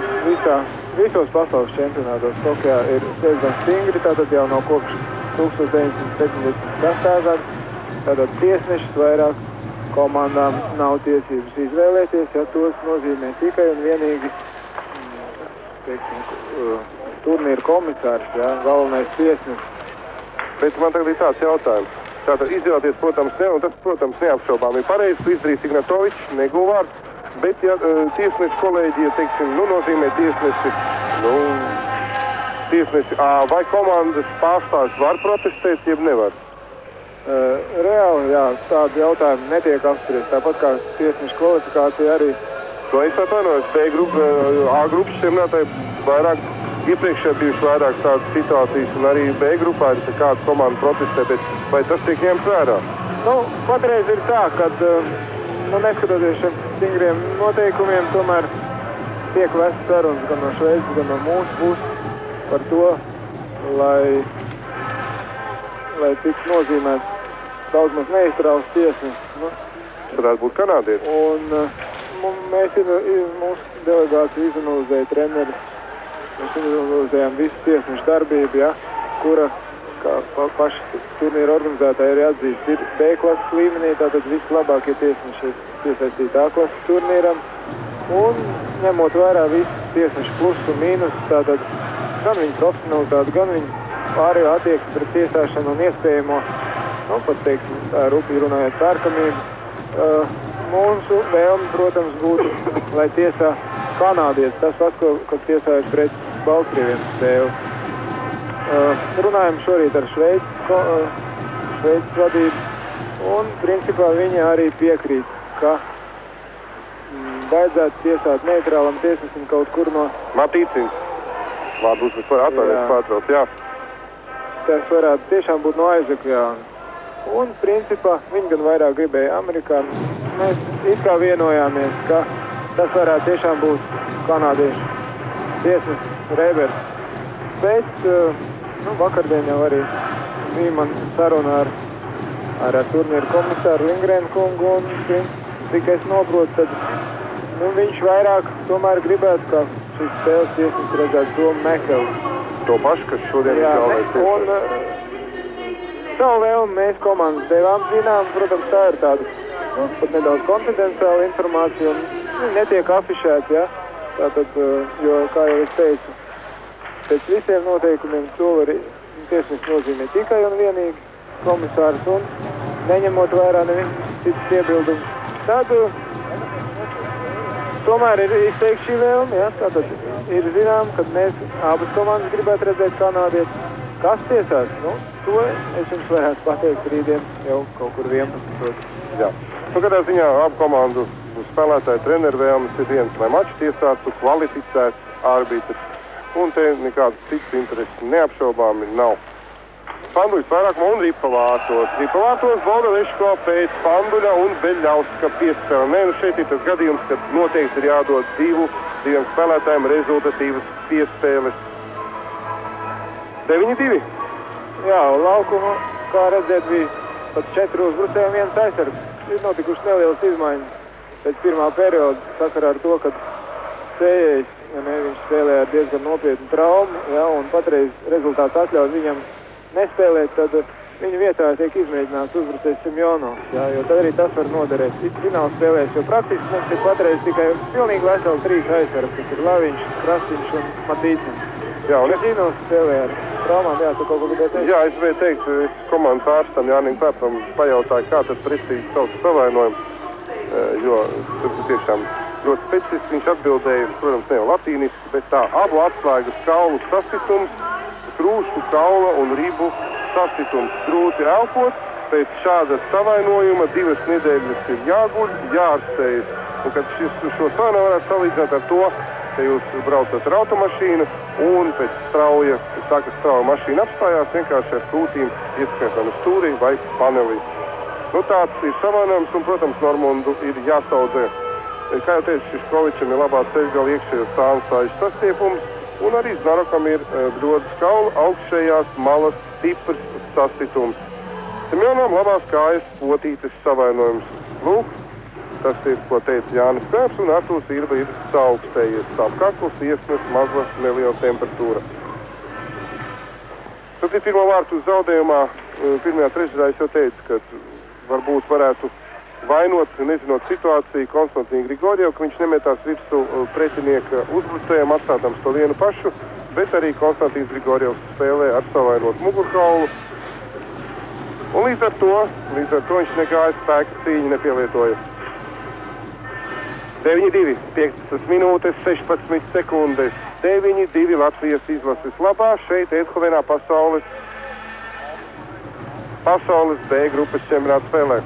visos pasaules čempionātos Tokijā ir diezgan stingri, tātad jau no kopš 1976. gada. Tātad tiesnešus vairāk komandām nav tiesības izvēlēties, ja tos nozīmē tikai un vienīgi turnīra komisārs, ja, galvenais tiesnesis. Bet man tagad ir tāds jautājums. Tātad izvēlēties, protams, un tas, protams, neapšaubām ir pareizi, ko izdarījis Ignatovičs, neguva vārds, bet ja tiesnešu kolēģija, teiksim, nozīmē tiesnesi, vai komandas pārstāvis var protestēt, jeb nevar? Reāli, jā, tādi jautājumi netiek apspriest, tāpat kā tiesnešu kvalifikācija arī. To es atvainojos, A grupas čempionātai vairāk, iepriekšējā bijuši vairāk tādas situācijas, un arī B grupā ir kāda komanda protestē, bet vai tas tiek ņemts vērā? Nu, patreiz ir tā, kad, neskatoties šiem stingriem noteikumiem, tomēr tiek vests sarunas gan no Šveices, gan no mūsu puses par to, lai tiks nozīmēts daudz maz neiztrauks tiesnesis. Varētu būt kanādietis. Un mūsu delegācija izanalizēja treneri. Mēs izanalizējām visu tiesnešu darbību, ja, kura, kā paši turnīra organizētāji ir atzīst, ir B klases līmenī, tātad vislabākie tiesneši ir piesaistīti A klases turnīram. Un ņemot vērā visu tiesnešu plus un mīnus, tātad gan viņu profesionalitāti, gan viņu pārējo attieksmi pret tiesāšanu un iespējamo, pat teiksim, tā rupji runājot pērkamību. Mūsu vēlme, protams, būtu, lai tiesā kanādietis, tas pats, ko tiesājas pret Baltkrieviem spēli. Runājam šorīt ar Šveices vadību, un principā viņi arī piekrīt, ka vajadzētu tiesāt neitrālam tiesnesim kaut kur no... Matīcins. Vārdu uzvar atvainojas pārtrauc, jā. Tas varētu tiešām būt no Aizeka, jā. Un, principā, viņi gan vairāk gribēja amerikāņu. Mēs it kā vienojāmies, ka tas varētu tiešām būt kanādiešu tiesnesis Reibers. Bet, vakardien jau arī bija man saruna ar turnīru komisāru Lingrēnu kungu, un, cik es noprotu, tad viņš vairāk tomēr gribētu, ka šīs spēles tiesnesis redzētu Tomu Mekeli. To pašu, kas šodien ir galvenais tiesnesis. Savu vēlmi mēs komandas devām zinām, protams, tā ir tāda pat nedaudz konfidenciāla informācija un netiek afišēta, ja? Tātad, jo, kā jau es teicu, pēc visiem noteikumiem to var tiesnesis nozīmē tikai un vienīgi komisārs un neņemot vērā neviens citas iebildumus. Tad tomēr ir izteikti šī vēlme, ja? Tātad ir zinām, kad mēs abas komandas gribētu redzēt kanādietis. Kas tiesās? To es jums varētu pateikt rītdien jau kaut kur 11. Jā. Katrā ziņā abu komandu spēlētāju treneru vēlmes ir viens, lai maču tiesātu kvalificēts arbitrs. Un te nekādas citas intereses neapšaubāmi nav. Panduļs vairāk un Ripavārtos. Ripavārtos Borodeško pēc Panduļa un Beļļauska piespēle. Šeit ir tas gadījums, kad noteikti ir jādod diviem spēlētājiem rezultatīvas piespēles. 9-2. Jā, laukuma, kā redzēt, bija pat 4 uzbrucēji un 1 aizsargs. Ir notikušas nelielas izmaiņas pēc pirmā perioda sakarā ar to, kad Sējējs, viņš spēlēja ar diezgan nopietnu traumu, ja, un patreiz rezultāts atļauj viņam nespēlēt, tad viņa vietā tiek izmēģināts uzbrucējs Simjonovs, ja, jo tad arī tas var noderēt. Fināls spēlēs, jo praktiski mums ir patreiz tikai pilnīgi veseli 3 aizsargi, kas ir Laviņš, Krastīņš un Matīcins. Jā, un es spēlēju ar traumām, jā, tu kaut ko gribēji teikt? Jā, es gribēju teikt, komandas ārstam Jānim Pēpam pajautāju, kā tad precīzi savs savainojumu, jo tur tiešām ļoti specifiski. Viņš atbildēja, protams, ne latīniski, bet tā abu atslēgas kaulu sasitums, krūšu, kaula un ribu sasitums. Grūti elpot, pēc šāda savainojuma 2 nedēļas ir jāguļ, jāārstējas. Un kad šo savainojumu varētu salīdzināt ar to, ka jūs braucat ar automašīnu un pēc strauja, tā, ka strauja mašīna apstājās, vienkārši ar krūtīm ieskrēt uz stūrī vai panelī. Nu, tāds ir savainojums un, protams, Normundu ir jāsaudzē. Kā jau teicu, Šiškovičam ir labā ceļgala iekšējos stāvstājuši sastiepums, un arī Znarokam ir brodas kaula augšējās malas stiprs sasitums. Semjonam labās kājas potītes savainojums. Lūk, tas ir, ko teica Jānis Pērs, un Artūrs Irba ir saaugstējies. Stāv kakls, iesnes mazla neliela temperatūra. Tad ir pirmā vārtu zaudējumā, pirmajā trešdaļā es jau teicu, ka varbūt varētu vainot, nezinot situāciju, Konstantīnu Grigorjevu, ka viņš nemetās virsū pretinieka uzbrucējiem, atstādams to vienu pašu, bet arī Konstantīns Grigorjevs spēlē ar savainot mugurkaulu. Un līdz ar to viņš negāja spēka cīņu, nepielietoja. 9-2, 15 minūtes, 16 sekundes. 9-2 Latvijas izlases labā. Šeit Eindhovenā pasaules B grupas čempionāta spēlē.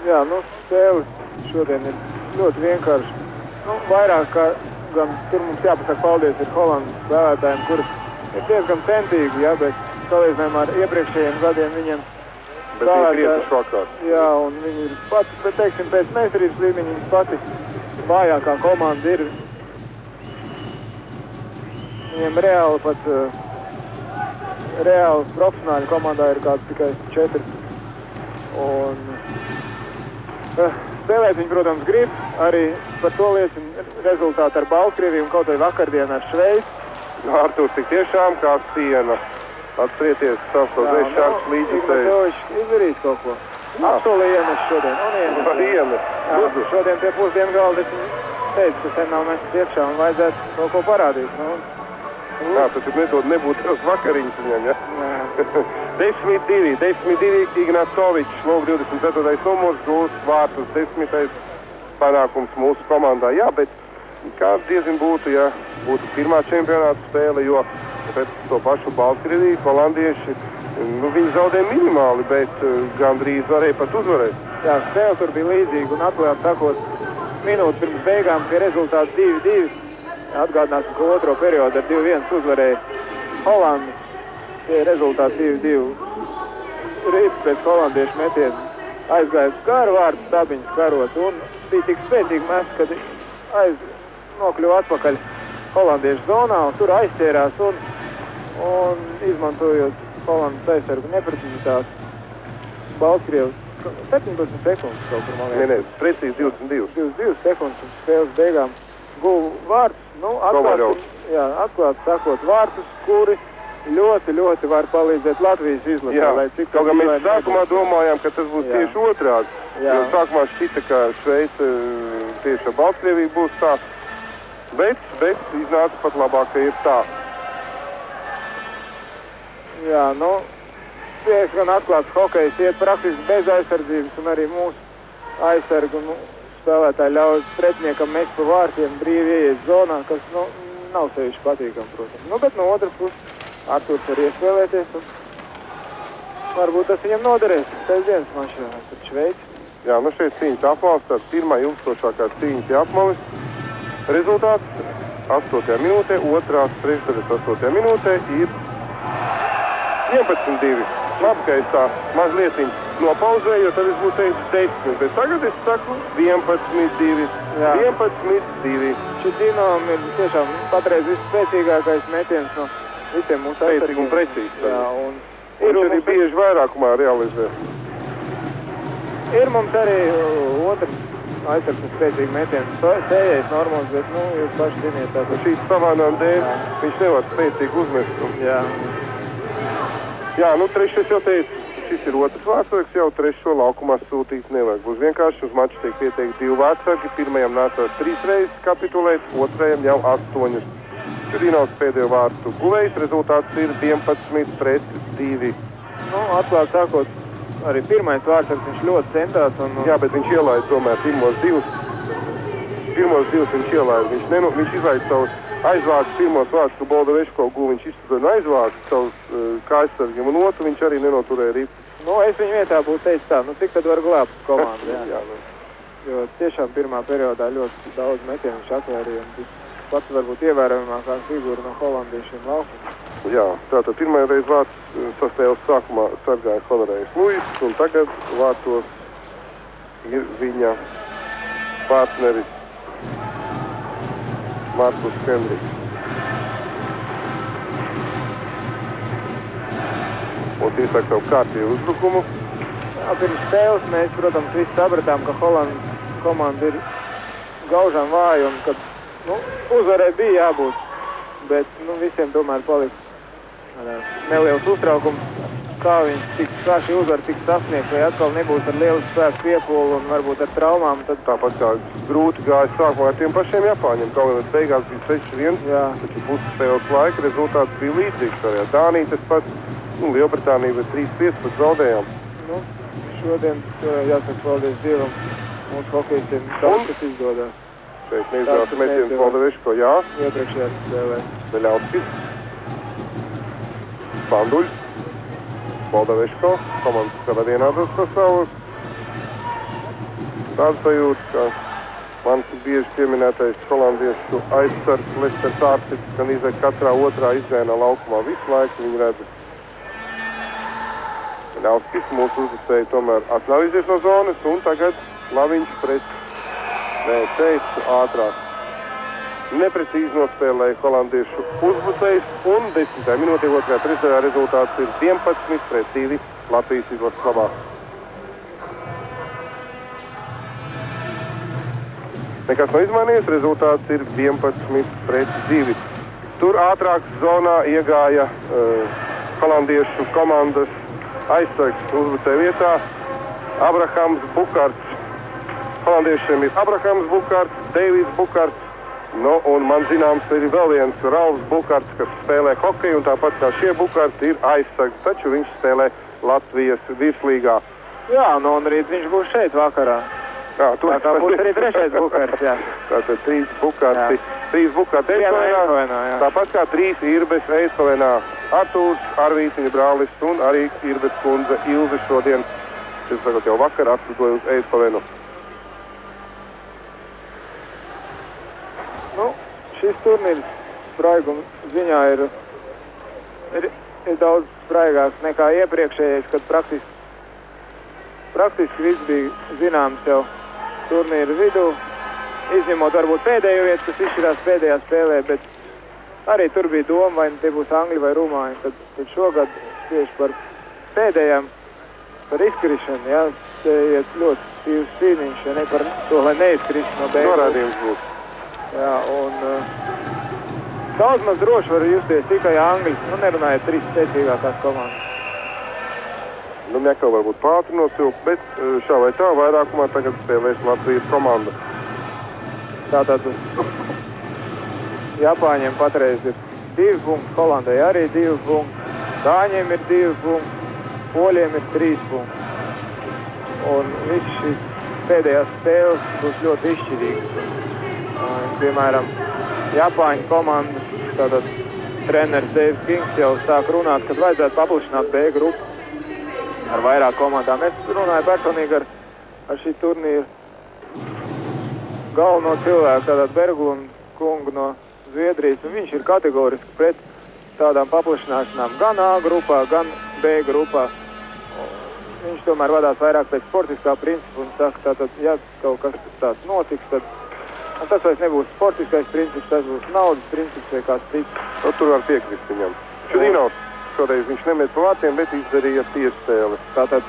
Jā, nu, spēle šodien ir ļoti vienkārši. Nu, vairāk kā gan tur mums jāpasaka paldies ir Holandas spēlētājiem, kuri ir diezgan centīgi, ja, bet salīdzinājumā ar iepriekšējiem gadiem viņiem spēlētāji. Jā, un viņi ir pati, bet teiksim, pēc meistarības līmeņa viņi pati vājākā komanda ir. Viņiem reāli profesionāļu komandā ir kāds tikai 4. Un spēlēt viņi, protams, grib. Arī par to liecina rezultāti ar Baltkrieviju un kaut vai vakardien ar Šveici. Artūrs tik tiešām kā siena. Atcerieties savs šāds līdzekļs. Viņš izdarīs kaut ko. Apsolīja ienes šodien. Šodien pie pusdienu galda es teicu, ka sen nav mests iekšā un vajadzētu kaut ko parādīt. Tad nebūtu uz vakariņas viņam, ja? 10-2 Ignatovičs, lūk 24. numurs, gūs vārtus 10. panākums mūsu komandā. Jā, bet kāds diezin būtu, ja būtu pirmā čempionāta spēle, jo pēc to pašu Baltkrieviju holandieši, viņi zaudēja minimāli, bet gandrīz varēja pat uzvarēt. Jā, spēle tur bija līdzīga un atklāt sakot, minūtes pirms beigām pie rezultāts 2-2. Atgādināsim, ka otro periodu ar 2-1 uzvarēja Holandi. Tie rezultāti 2-2. Rīts pēc holandiešu metienu aizgāja garu vārdu stabiņas karot un bija tik spēcīgi mēs, kad nokļuva atpakaļ holandiešu zonā un tur aizķērās un izmantojot Holandas aizsargu neprecizitāti Baltkrievs 17 sekundes kaut kur, man liekas. Nē, precīzi 22. 22 sekundes un spēles beigām guva vārtus. Atklāt sakot vārtus, kuri ļoti var palīdzēt Latvijas izlasē. Kaut kā mēs sākumā domājām, ka tas būs tieši otrādi. Jo sākumā šķita, ka Šveice tieši ar Baltkrieviju būs tā. Bet iznāca pat labāk, ka ir tā. Jā, diezgan atklāts hokejs iet praktiski bez aizsardzības un arī mūsu aizsargu spēlētāji ļauj pretiniekam mest pa vārtiem, brīvi ieiet zonā, kas nav sevišķi patīkam, protams. Bet no otras puses Artūrs var iespēlēties un varbūt tas viņam noderēs sestdienas mačā pret Šveici. Jā, šeit cīņas apmalis, tad pirmā ilgstošākā cīņas apmalis. Rezultāts 8. minūtē, otrās trešdaļas 8. minūtē ir 11-2. Labi, ka es tā mazliet nopauzēju, jo tad es būtu teicis 10, bet tagad es saku 11-2. 11-2. Šis dīnām ir tiešām patreiz visspēcīgākais metiens no visiem mūsu aizsargiem. Spēcīgi un precīzi. Jā, viņš arī bieži vairākumā realizē. Ir mums arī otrs aizsargs spēcīgi metiens. Sējais normāls, bet, jūs paši ziniet. Šīs savainojuma dēļ viņš nevar spēcīgi uzmest. Jā, trešais jau teicu, šis ir otrs vārtsargs, jau trešo laukumā sūtīt nevajag. Būs vienkārši uz maču tiek pieteikti 2 vārtsargi, pirmajam nācās 3 reizes kapitulēt, otrajam jau 8. Čudīnovs pēdējo vārtu guvējs, rezultāts ir 11-2. Nu, atklāt sākot, arī pirmais vārds, viņš ļoti centās. Jā, bet viņš ielaida tomēr pirmos divus viņš ielaida. Viņš izlaida savus aizvākus pirmos vārdus, ka Boldaveško guva, viņš izturēja aizvākus savus kājasargiem, un otru viņš arī nenoturēja ripu. Nu, es viņu vietā būtu teicis tā, nu cik tad var glābt komandu, jā. Jā, Jo tiešām pirmā periodā ļoti daudz metienu viņš atvērīja, un pats varbūt ievērojamākā figūra no holandiešiem laukuma. Jā, tātad pirmais vārds sastāvs sākumā sargāja Honorējs Luis, un tagad vārtos ir viņa partneris Markus Hendriks. Un iesāk savu kārtību uzbrukumu. Jā, pirms spēles mēs, protams, visi sapratām, ka Holandas komanda ir gaužām vāja un ka uzvarai bija jābūt, bet visiem tomēr palika neliels uztraukums, kā šī uzvara tiks sasniegt, vai atkal nebūs ar lielu spēku piepolu un varbūt ar traumām. Tad... Tāpat kā grūti gāja sākumā ar tiem pašiem Japāņiem, kaut gan beigās bija 6-1, taču pusspēles laika rezultāts bija līdzīgs arī. Dānija tas pats, Lielbritānija bet 3-15 zaudējām. Šodien jāsaka paldies Dievam, mūsu hokejistiem daudz, kas izdodās. Šeit neizdevās metiens Boldaveško, jā. Iepriekšējā spēlē. Beļauskis. Panduļs. Boldaveško. Komandas savā vienādos sastāvos. Tāds sajūta, ka mans bieži pieminētais holandiešu aizsargs Lesters Ārcits, gan izvēl katrā otrā izvēnā laukumā visu laiku viņi redz. Beļauskis, mūsu uzbrucēji tomēr atļauj iziet no zonas, un tagad Laviņš pret šeit ātrāk. Neprecīzi nospēlēja holandiešu uzbrucējs, un 10. minūtē otrajā trešajā rezultāts ir 11-2 Latvijas izlases labā. Nekas nav izmainījies, rezultāts ir 11-2. Tur ātrāk zonā iegāja holandiešu komandas aizsargs uzbrucēja vietā Abrahams Bukarts. Holandiešiem ir Abrahams Bukarts, Deivids Bukarts, un man zināms ir vēl viens Ralfs Bukarts, kas spēlē hokeju, un tāpat kā šie Bukarti ir aizsargs, taču viņš spēlē Latvijas virslīgā. Jā, un rīt viņš būs šeit vakarā. Jā, tā būs arī trešais Bukarts, jā. Tātad 3 Bukarti Eizkovenā, tāpat kā 3 Irbes Eizkovenā. Artūrs, Arvīts, viņa brālis, un arī Irbes kundze Ilze šodien, jau vakar atlidoja uz Eizkovenu. Šis turnīrs spraiguma ziņā ir daudz spraigāks nekā iepriekšējais, kad praktiski viss bija zināms jau turnīra vidū, izņemot varbūt pēdējo vietu, kas izšķirās pēdējā spēlē, bet arī tur bija doma, vai tie būs Angļi vai Rumāņi. Tad šogad tieši par pēdējām, par izkrišanu, jā, te iet ļoti stīvs cīniņš, ja ne par to, lai neizkrišanu no beigas. Norādījums būs. Jā, un daudz maz droši var justies tikai Angļi, nerunājot 3 spēcīgākās komandas. Nekā varbūt pātri nosilpt, bet šā vai tā vairākumā tagad spēlēs Latvijas komanda. Tātad Japāņiem patreiz ir 2 punkti, Holandai arī 2 punkti, Dāņiem ir 2 punkti, Poļiem ir 3 punkti. Un viss šīs pēdējās spēles būs ļoti izšķirīgas. Piemēram, Japāņu komandas, tātad treneris Deivs Kings jau sāk runāt, kad vajadzētu paplašināt B grupu ar vairāk komandām. Es runāju personīgi ar šī turnīra galveno cilvēku, tātad Berglund kungu no Zviedrijas, un viņš ir kategoriski pret tādām paplašināšanām gan A grupā, gan B grupā. Viņš tomēr vadās vairāk pēc sportiskā principa un saka, tātad, ja kaut kas tāds notiks, tad tas vairs nebūs sportiskais princips, tas būs naudas princips vai kāds cits. Tur var piekrist viņam. Čudīnovs šoreiz viņš nemet pa vārtiem, bet izdarīja tiesspēli. Tātad,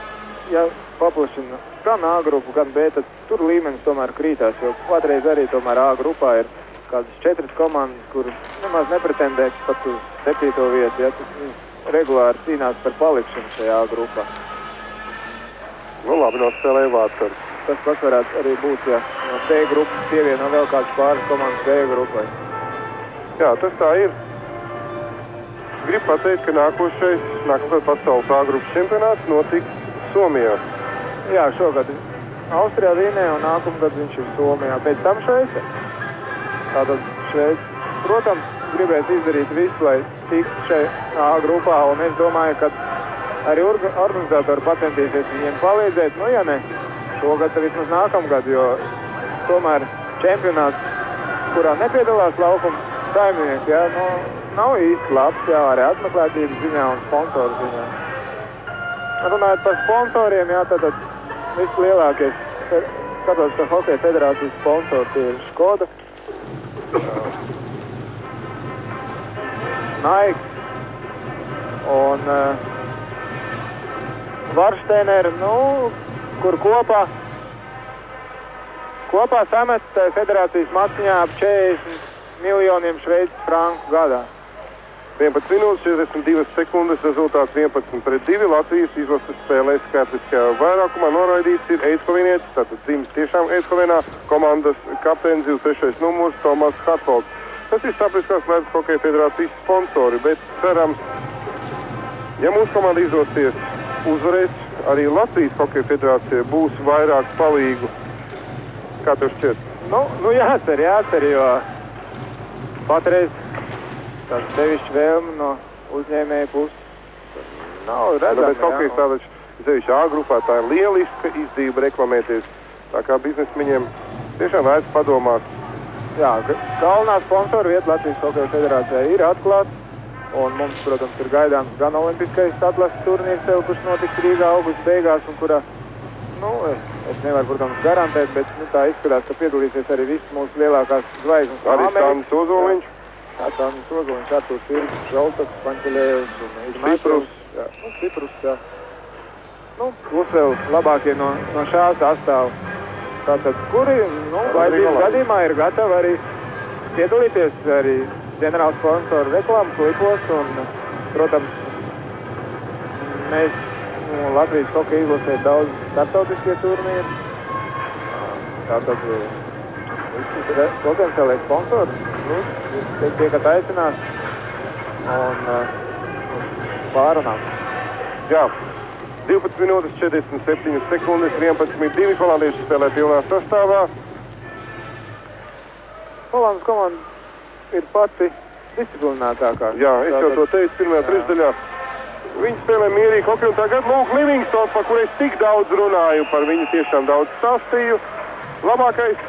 ja paplašina gan A grupu, gan B, tad tur līmenis tomēr krītās, jo patreiz arī tomēr A grupā ir kādas 4 komandas, kuras nemaz nepretendē pat uz 7. vietu, ja regulāri cīnās par palikšanu šajā A grupā. Labi, nospēlēja Vācars. Tas pats varētu arī būt, ja no C grupas pievieno vēl kāds pāris komandas B grupai. Jā, tas tā ir. Gribu pateikt, ka nākamais pasaules A grupas čempionāts notiks Somijā. Jā, šogad Austrijā, Vīnē un nākamgad viņš ir Somijā. Pēc tam Šveicē. Tātad Šveice, protams, gribēs izdarīt visu, lai tiktu šai A grupā, un es domāju, ka arī organizatori pacentīsies viņiem palīdzēt. Nu, ja ne šogad, tad vismaz nākamgad, jo tomēr čempionāts, kurā nepiedalās laukuma saimnieki, jā, nu, nav īsti labs, jā, arī atmeklētības ziņā un sponsoru ziņā. Runājot par sponsoriem, jā, tad vislielākie Starptautiskā hokeja federācijas sponsors ir Škoda, Nike un Varšteineri, nu, kur kopā samet federācijas maciņā ap 40 miljoniem šveicis franku gadā. 11 minūtes, 42 sekundes, rezultāts 11-2. Latvijas izlases spēlē skaitliskajā vairākumā noraidīts ir Eidhovenietis, tātad dzimis tiešām Eidhovenā, komandas kapteinis 23. numurs Tomas Hartvalds. Tas ir Starptautiskās ledus hokeja federācijas sponsori, bet cerams, ja mūsu komanda izdosies uzvarēt, arī Latvijas hokeja federācija būs vairāk palīgu. Kā tev šķiet? Nu jācer, jo patreiz tāds sevišķi vēlme no uzņēmēja puses nav redzama. Bet hokejs tātad sevišķi A grupā tā ir lieliska izdzība reklamēties. Tā kā biznesmeņiem tiešām vērts padomāt. Jā, galvenā sponsora vieta Latvijas hokeja federācijā ir atklāta. Un mums, protams, ir gaidāms gan olimpiskais atlases turnīrs, kurš notiks Rīgā augusta beigās un kurā, nu, es nevaru, protams, garantēt, bet tā izskatās, ka piedalīsies arī visas mūsu lielākās zvaigznes. Arī Stānis Ozoliņš. Stānis Ozoliņš, Artūrs Sirgs, Žoltaks, Paņķelējus un Ignatīvs. Stiprus, jā. Nu, plus vēl labākie no šā sastāva. Tātad, kuri, vajadzības gadījumā ir gatavi arī piedalīties arī ģenerāla sponsoru reklāmu klipos un, protams, mēs Latvijas hokeja izlasē daudz starptautiskie turnīri. Tātad visi potenciālai sponsori tiekat aicināti un pārunām. Jā, 12 minūtes 47 sekundes, 11-2 holandieši spēlē pilnā sastāvā. Holandas komanda ir pati disciplinētākā. Jā, es jau to teicu pirmajā trešdaļā. Viņi spēlē mierīgi hokeju un tagad lūk Livingstons, par kur es tik daudz runāju, par viņu tiešām daudz stāstīju. Labākais,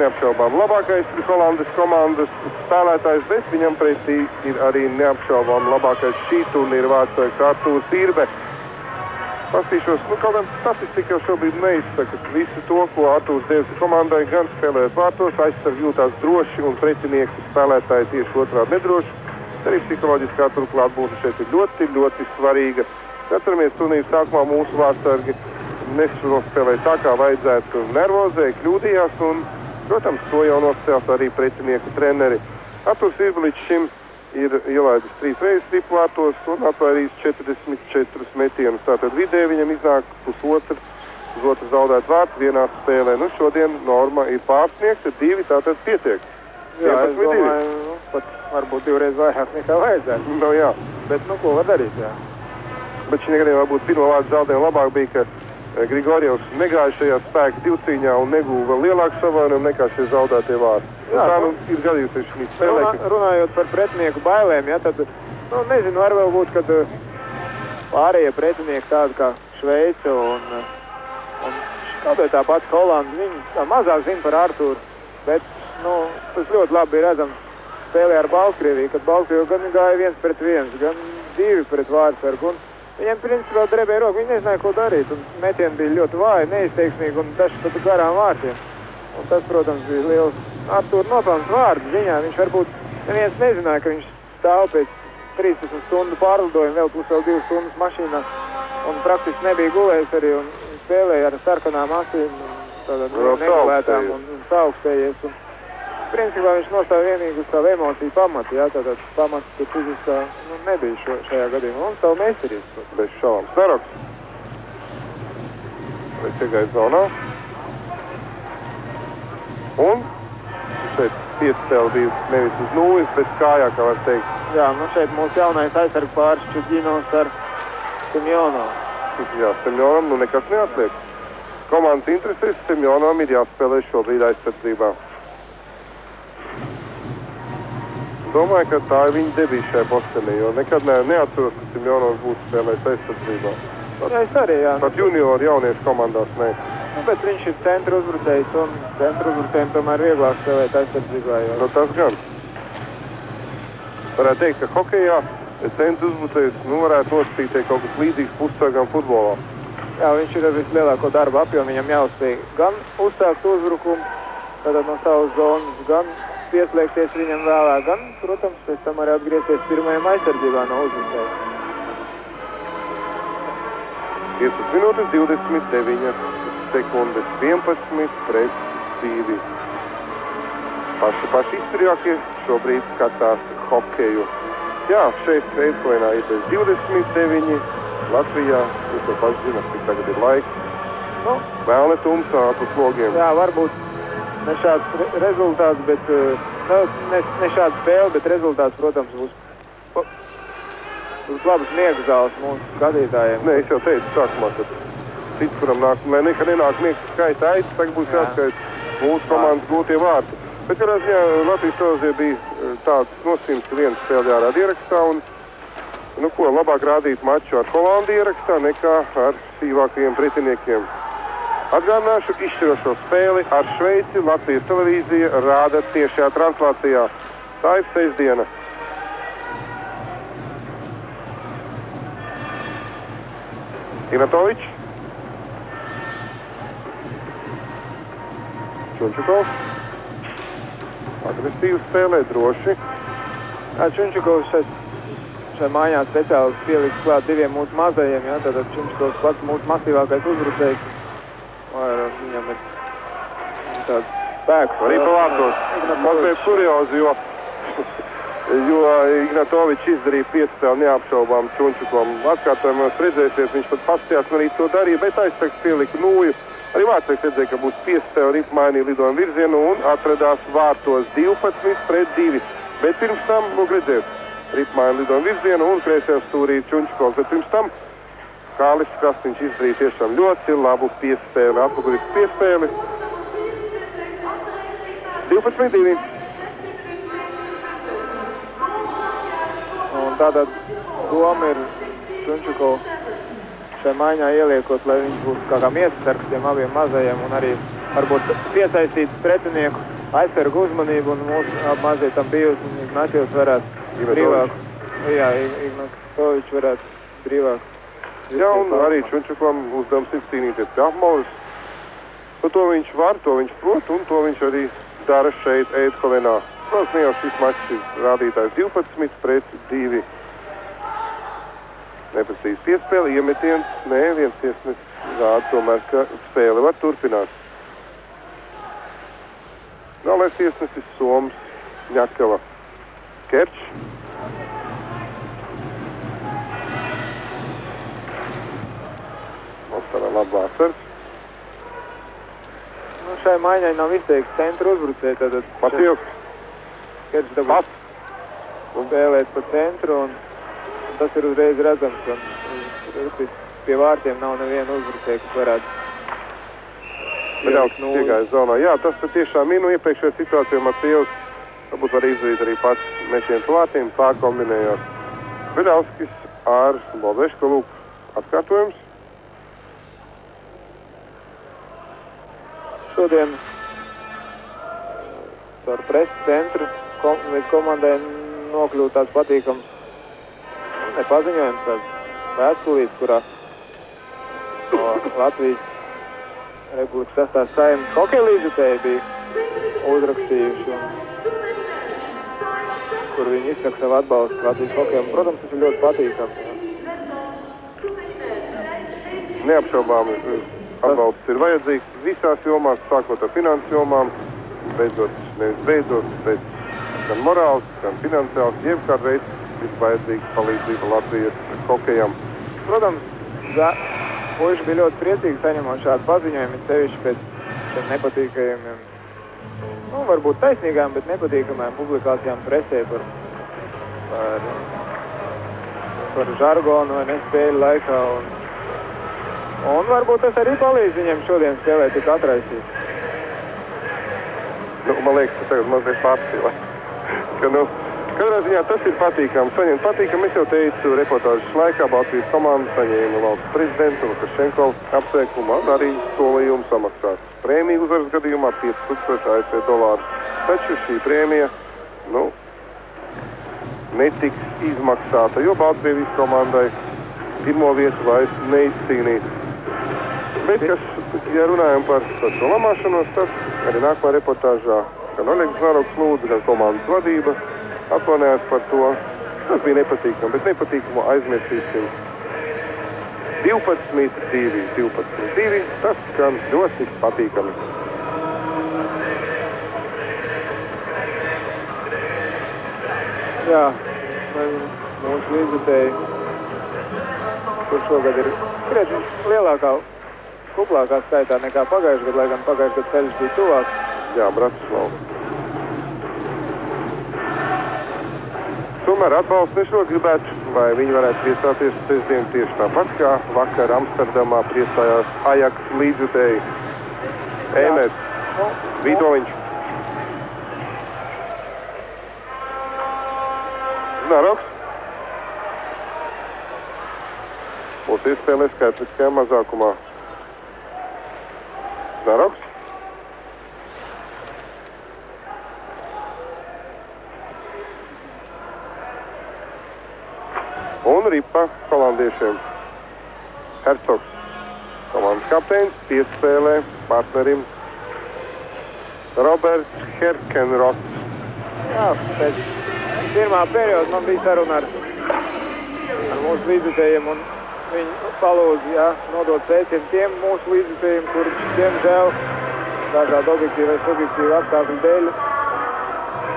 neapšaubām, labākais Holandas komandas spēlētājs, bet viņam pretī ir arī neapšaubām labākais šī turnīra vārdsargs Artūrs Irbe. Pastīšos, kaut gan statistika jau šobrīd neizsaka visu to, ko Artūrs devis komandai, gan spēlējot vārtos, aizsargi jūtās droši un pretinieki spēlētāji tieši otrādi nedroši. Arī psiholoģiskā turklātbūtne šeit ir ļoti, ļoti svarīga. Atceramies, turnīra sākumā mūsu vārdsargi nespēlēja tā, kā vajadzētu, nervozēja, kļūdījās un, protams, to jau nosacījās arī pretinieku treneri. Artūrs Irbe līdz šim ir ielaidis 3 reizes triplvārtos un atvairījis 44 metienus. Tātad vidēji viņam iznāk pusotru, uz otru zaudēt vārtu vienā spēlē. Nu, šodien norma ir pārsniegta, 2 tātad pietiek. Jā, es domāju, pat varbūt 2 reizes vairāk nekā vajadzētu. Nu, jā. Bet, ko var darīt, jā. Bet šī negadījumā varbūt pirmā vārdu zaudējuma labāk bija, ka Grigorjevs negāja šajā spēka divcīņā un negūva vēl lielāku savainojumu nekā šie zaudētie vārdi. Jā, tā ir gadījusies šī spēlē. Runājot par pretinieku bailēm, ja, tad, nezinu, var vēl būt, kad pārējie pretinieki tādi kā Šveice un kaut vai tā pati Holanda, viņi tā mazāk zina par Artūru, bet, tas ļoti labi ir redzams spēlē ar Baltkrieviju, kad Baltkrievi gan gāja 1-1, gan 2 pret vārdsargu, un viņiem principā drebēja roku, viņi nezināja, ko darīt, un metieni bija ļoti vāji, neizteiksmīgi un daži pat garām vārtiem. Un tas, protams, bija liels Artūra nopelns vārdu ziņā. Viņš varbūt neviens nezināja, ka viņš stāv pēc 13 stundu pārlidojuma, vēl plus vēl 2 stundas mašīnā, un praktiski nebija gulējis arī, un spēlēja ar sarkanām asīm, negulētām un saaugstējies. Un principā viņš nostāja vienīgi uz savu emociju pamatu, jā, tātad pamats, ka fiziskā nebija šajā gadījumā, un savu meistarību. Bez šaubām. Staroks. Vai iegāja zonā? Un šeit piespēle bija nevis uz nulles, bet kājā, kā var teikt. Jā, nu šeit mūsu jaunais aizsargu pāris Čuģinos ar Semjono. Jā, Semjonam nu nekas neatliek. Komandas interesēs Semjonam ir jāspēlē šobrīd aizsardzībā. Domāju, ka tā ir viņa debīša šajā postenī, jo nekad neatceros, ka Semjonovs būtu spēlējis aizsardzībā. Jā, es arī, jā. Pat junioru jauniešu komandās nē. Nu, bet viņš ir centra uzbrucējs un centra uzbrucējiem tomēr vieglāk spēlēt aizsardzībā. Jo... Nu, tas gan. Varētu teikt, ka hokejā centra uzbrucējs varētu nosacīt kaut kas līdzīgs pussargam futbolā. Jā, viņš ir ar vislielāko darbu apjomu, viņam jāuzspēj gan uzsākt uzbrukumu, tātad no savas zonas, gan pieslēgties viņam vēlāk, gan, protams, pēc tam arī atgriezties pirmajam aizsardzībā no uzbrucēja. 15 minūtes 29 sekundes, 11 pret 2. Paši izturīgākie šobrīd skatās hokeju. Jā, šeit Eidkovenā ir 29, Latvijā, jūs to pats zināt, cik tagad ir laiks. Nu, Vēlne tumsā pus logiem. Jā, varbūt ne šāds rezultāts, bet ne šāds spēle, bet rezultāts, protams, būs labas miegas zāles mūsu skatītājiem. Nē, es jau teicu sākumā, ka cits, kuram nāk, lai nenāk miegas skaita aitas, tagad būs jāskait mūsu komandas gūtie vārti. Bet, kādā ziņā, Latvijas televīzijā bija tāds nosacījums, ka viens spēle jārāda ierakstā, un, labāk rādīt maču ar Holandu ierakstā nekā ar sīvākajiem pretiniekiem. Atgādināšu izšķirošo spēli ar Šveici Latvijas televīzija rāda tiešajā translācijā. Tā ir sestdiena. Ignatovičs. Čunčukovs. Agresīvi spēlē, droši. Čunčukovs šai mājā speciāli pieliks klāt diviem mūsu mazajiem, jā, tātad Čunčukovs pats mūsu masīvākais uzbrucējs. Viņam ir tāds spēks. Arī pa vārtos. Mazliet kuriozi, jo Ignatovičs izdarīja piespēli neapšaubām Čunčukovam. Atkārtojumos redzēsiet, viņš pat pastījās un arī to darīja, bet aizsargs pielika nūju. Arī vārtsargs redzēja, ka būs piespēle, Ripa mainīja lidojumu virzienu un atradās vārtos 12 pret 2. Bet pirms tam, redzēt, Ripa mainīja lidojumu virzienu un kreisajā stūrī Čunčukovs. Bet pirms tam Kālis Krasniņš izdarīja tiešām ļoti labu piespēli, atpakaļisku piespēli. 12-2. Un tātad doma ir Čunčukovu šai maiņā ieliekot, lai viņš būtu kā miesasargs tiem abiem mazajiem un arī varbūt piesaistīt pretinieku aizsargu uzmanību un mūsu mazie tam bijus un Ignatīvs varētu brīvāk. Jā, Ignatovičs varētu brīvāk. Jā, un arī Čunčukovam uzdevums ir cīnīties pie apmaules. To viņš var, to viņš prot, un to viņš arī dara šeit Eidkovenā. Protams, ne jau šis mačs ir rādītājs 12 pret 2. Neprecīzi piespēle, iemetiens, viens tiesnes rāda tomēr, ka spēle var turpināt. Galvenais tiesnesis Soms Ņakava. Kerčs. Nostādā labā vārtsargs. Šai maiņai nav izteikts centra uzbrucēji, tātad Matjevs. Kerčs dabūs spēlēt pa centru un tas ir uzreiz redzams, un pie vārtiem nav neviena uzbrucēja, kas varētu Beļauskas iegāja zonā. Jā, tas tiešām ir iepriekšējā situācijā Matjevs. Varbūt var izdarīt arī pats metienu pa vārtiem, pārkombinējot. Beļauskis ar Bobeško lūk atkārtojums. Šodien ar preses centru komandai nokļūt tāds patīkams paziņojums, tāds vēstulīts, kurā Latvijas Republikas 6. Saeimas hokeja līdzjutēji bija uzrakstījuši, kur viņi izsaka savu atbalstu Latvijas hokejam. Protams, tas ir ļoti patīkams. Neapšaubām atbalsts ir vajadzīgs visās jomās, sākot ar finansu jomām, nevis bet gan morāls, gan finansiāls, jebkādreiz ir vajadzīga palīdzība Latvijas hokejam. Protams, puiši bija ļoti priecīgi saņemot šādu paziņojumu, sevišķi pēc šiem nepatīkajiem nu, varbūt taisnīgām, bet nepatīkamām publikācijām presē par žargonu vai nespēļu laikā. Un varbūt tas arī palīdz viņiem šodien spēlēt tik atraisīt. Nu, man liekas, ka tagad mazliet pārspīlē. Katrā ziņā tas ir patīkami. Saņemt patīkami, es jau teicu, reportāžas laikā Baltkrievijas komanda saņēma valsts prezidentu Lukašenko apsveikumu un arī solījumu samaksāt prēmiju uzvaras gadījumā $5000 ASV. Taču šī prēmija, netiks izmaksāta, jo Baltkrievijas komandai pirmo vietu vairs neizcīnīt. Bet, ja runājam par šo lamāšanos, tad arī nākamā reportāžā gan Oļegs Znaroks lūdzu, gan komandas vadība atvainojās par to. Tas bija nepatīkami, bet nepatīkamu aizmirsīsim. 12-2, tas skan ļoti patīkami. Jā, mūsu līdzjutēji, kur šogad ir krietni lielākā, kuplākā skaitā nekā pagājušajā gadā, lai gan pagājušajā gadā ceļš bija tuvāk. Jā, Bratislava. Tomēr atbalstu es ļoti gribētu, vai viņi varētu priecāties sestdien tieši tāpat, kā vakar Amsterdamā priecājās Ajax līdzjutēji. Ēmēs, Vidoliņš. Znaroks. Būs iespēlē skaitliskajā mazākumā. Znaroks. Un ripa holandiešiem. Hercogs, komandas kapteinis, piespēlē partnerim Roberts Herkenroth. Jā, pēc pirmā perioda man bija saruna ar mūsu līdzjutējiem, un viņi palūdza, nodot sveicienu tiem mūsu līdzjutējiem, kuri, diemžēl, dažādu objektīvu vai subjektīvu apstākļu dēļ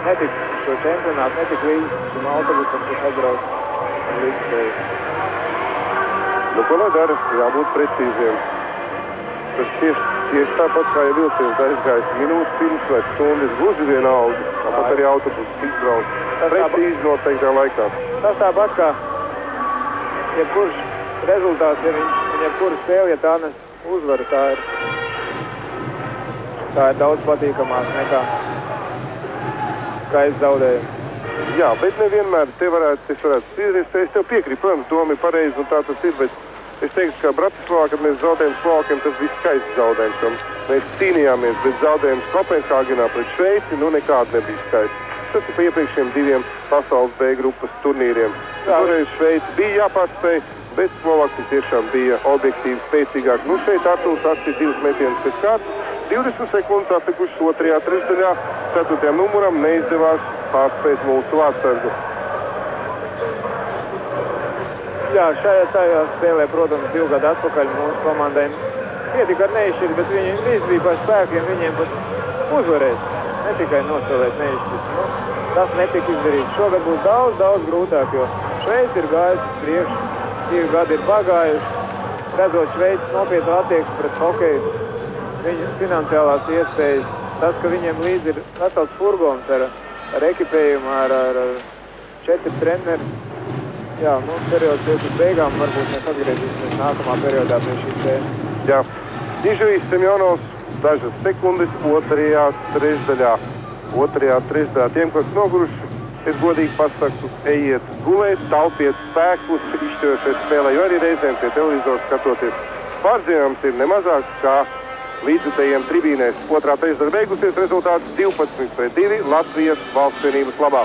netika šo čempionātu, netika līdz šim autobusam, kas atbrauc ar līdzjutēju. Ko lai dara? Jābūt precīziem. Tas tieši tāpat kā ja vilciens aizgājis minūtes pirms vai stundas gluži vienalga, tāpat arī autobuss izbrauc precīzi noteiktā laikā. Tas tāpat kā jebkurš rezultāts, ja jebkura spēle, ja tā nes uzvaru, tā ir daudz patīkamāk nekā es zaudēju. Jā, bet nevienmēr es varētu spīdrīt. Es tev piekrītu, protams, doma ir pareizi un tā tas ir, bet es teiktu, ka Bratislavā, kad mēs zaudējam Slovākiem, tas bija skaists zaudējums. Mēs cīnījāmies, bet zaudējums Kopenhāgenā pret Šveici, nekāda nebija skaists. Tas ir pa iepriekšējiem 2 pasaules B grupas turnīriem. Toreiz Šveici bija jāpārspēj, bet Slovāki tiešām bija objektīvi spēcīgāk. Šeit Artūrs atsīt 2 metienus pēc kārtas, 20 sekundes atlikušas 2. trešdaļā, 4. numuram neizdevās pārspēt mūsu vārdsargu. Jā, šajā spēlē, protams, 2 gadu atpakaļ mūsu komandai pietika ar neizšķirt, bet viņi visi bija par spēkiem, viņiem pat uzvarēt, ne tikai nospēlēt neizšķirt. Tas netika izdarīts. Šogad būs daudz grūtāk, jo Šveici ir gājis priekš, 2 gadi ir pagājuši, redzot Šveicis nopietnu attieksmi pret hokeju, viņu finansiālās iespējas, tas, ka viņiem līdzi ir vesels furgons ar ekipējumu, ar 4 treneri. Jā, periods iet uz beigām, varbūt mēs atgriezīsimies nākamā periodā pie šīs tēmas. Jā, Diževijs Semjonovs dažas sekundes 2. trešdaļā. 2. trešdaļā tiem, kas noguruši, es godīgi pasaku, ejiet gulēt, taupiet spēkus, izšķirošais spēlē, jo arī reizēm pie televizora skatoties. Pārzīmējums ir nemazāks kā līdzjutējiem tribīnēs. 2. trešdaļa beigusies, rezultāts 12-2 Latvijas valsts vienības labā.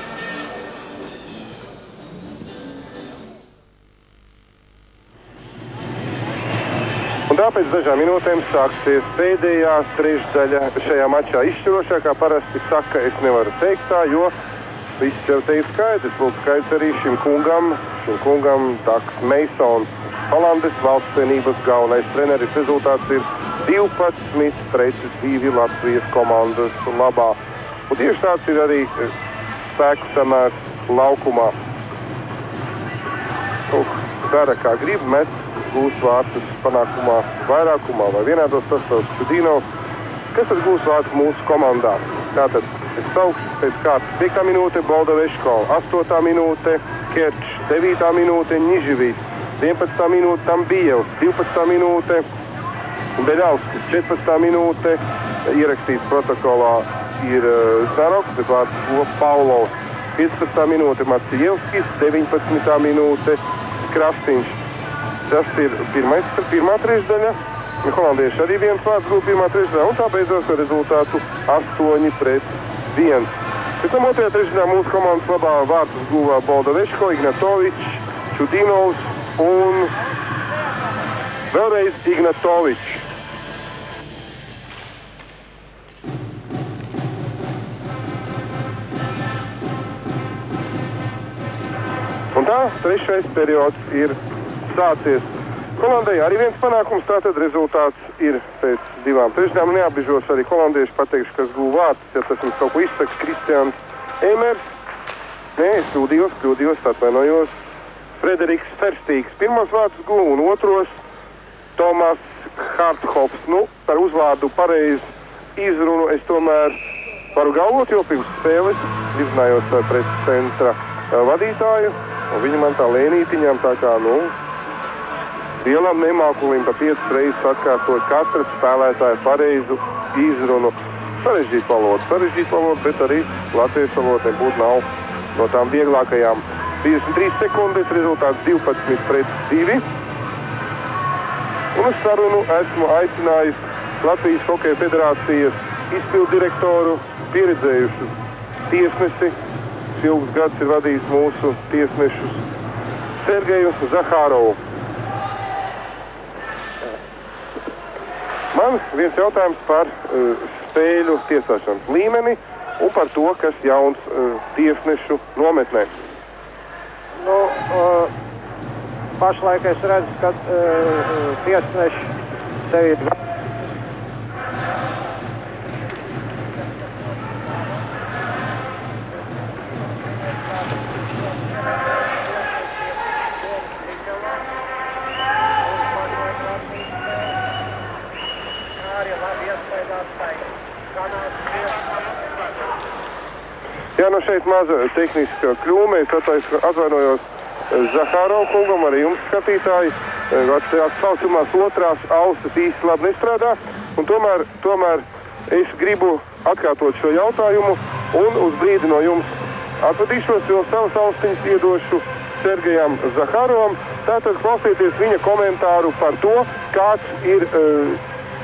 Un tāpēc dažām minūtēm sāksies pēdējā trešdaļa šajā mačā izšķirošā, kā parasti saka, es nevaru teikt tā, jo viss jau te ir skaidrs. Lūk, skaidrs arī šim kungam Daks Meisons, Holandes valsts vienības galvenais treneris. Rezultāts ir 12-2 Latvijas komandas labā. Un tieši tāds ir arī spēku samērs laukumā. Dara kā grib, met gūst vārtus panākumā vairākumā vai vienādos sastāvs Šudīnovs, Kas tad gūs vārds mūsu komandā? Tātad es saukšu pēc kārtas 5. minūte Bolda Veškova, 8. minūte Kerčs, 9. minūte Ņiživīs, 11. minūte Tambijevs, 12. minūte Beļauskas, 14. minūte ierakstīts protokolā ir Zaroks, bet vārds Paulovs, 15. minūte Macijevskis, 19. minūte Krastīņš. Tas ir pirmā trešdaļa. Holandieši arī viens vārds gūs pirmā trešdaļā, un tā beidzās ar rezultātu 8-1. Pēc tam otrajā trešdaļā mūsu komandas labā vārdus guva Bolda Veško, Ignatovičs, Čudinovs un vēlreiz Ignatovičs. Un tā, trešais periods ir sācies. Holandai arī viens panākums, tātad rezultāts ir pēc 2 trešdaļām. Neapbižos arī holandieši pateikšu, kas guva vārtus, ja tas jums kaut ko izsaka, Kristians Emers. Nē, es kļūdījos, atvainojos. Frederiks Ferstīgs pirmos vārtus guva un otros Tomas Harthops. Nu, par uzvārdu pareizu izrunu es tomēr varu galvot, jo pirms spēles izrunājos ar preses centra vadītāju, un viņi man tā lēnītiņām tā kā, lielam nemākulim pa 5 reizes atkārtot katru spēlētāju pareizu izrunu. Sarežģīt valodu, bet arī latviešu valoda nebūtu nav no tām vieglākajām. 53 sekundes, rezultāts 12-2. Un uz sarunu esmu aicinājis Latvijas Hokeja federācijas izpildu direktoru, pieredzējušu tiesnesi. Ilgus gadus ir vadījis mūsu tiesnešus Sergeju Zahārovu. Man viens jautājums par spēļu tiesāšanas līmeni un par to, kas jauns tiesnešu nometnē. Pašlaik es redzu, ka tiesneši te ir. Jā, šeit maza tehniska kļūme. Es atvainojos Zahārova kungam, arī jums skatītāji. Saucamās otrās ausis īsti labi nestrādā. Un tomēr es gribu atkārtot šo jautājumu un uz brīdi no jums atvadīšos, jo savas austiņas iedošu Sergejam Zahārovam. Tātad klausieties viņa komentāru par to, kāds ir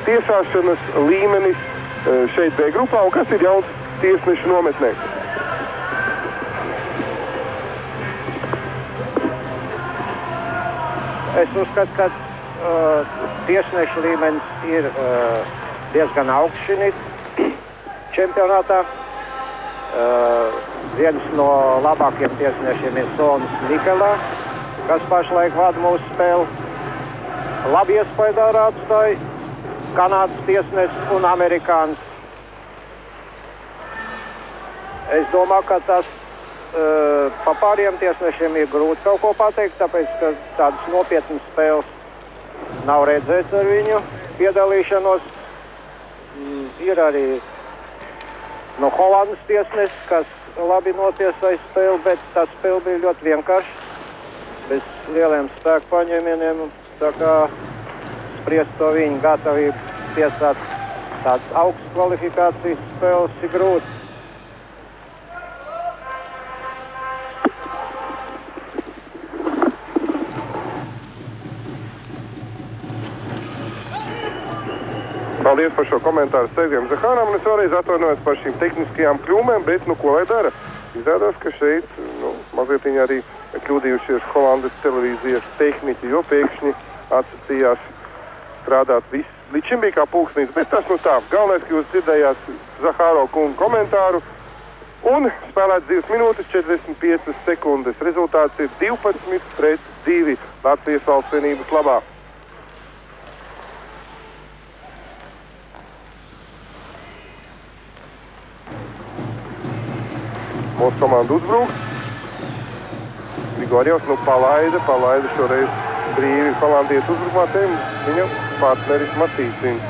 tiesāšanas līmenis šeit B grupā un kas ir jauns tiesnešu nometnē. Es uzskatu, ka tiesnešu līmenis ir diezgan augsts šī čempionātā. Viens no labākiem tiesnešiem ir Sonis Nikelā, kas pašlaik vada mūsu spēli. Labi iespaidā atstāja Kanādas tiesnesis un amerikānis. Es domāju, ka tas pa pāriem tiesnešiem ir grūti kaut ko pateikt, tāpēc, ka tādas nopietnas spēles nav redzēts ar viņu piedalīšanos. Ir arī no Holandas tiesnesis, kas labi notiesāja spēli, bet tā spēle bija ļoti vienkārša, bez lieliem spēku paņēmieniem. Tā kā spriest to viņu gatavību tiesāt tādas augstas kvalifikācijas spēles ir grūti. Paldies par šo komentāru Sergejam Zahāram, un es vēlreiz atvainojos par šīm tehniskajām kļūmēm, bet, ko lai dara? Izrādās, ka šeit, mazliet viņi arī kļūdījušies Holandas televīzijas tehniķi, jo pēkšņi atsacījās strādāt viss. Līdz šim bija kā pulksnīts, bet tas tā. Galvenais, ka jūs dzirdējāt Zahāro kungu komentāru, un spēlēt 2 minūtes 45 sekundes. Rezultāts ir 12-2 Latvijas Valsts vienības labā. Mūsu komanda uzbrūk. Grigorjevs palaida šoreiz brīvi holandiešu uzbrukumā, viņa partneris Matīsins.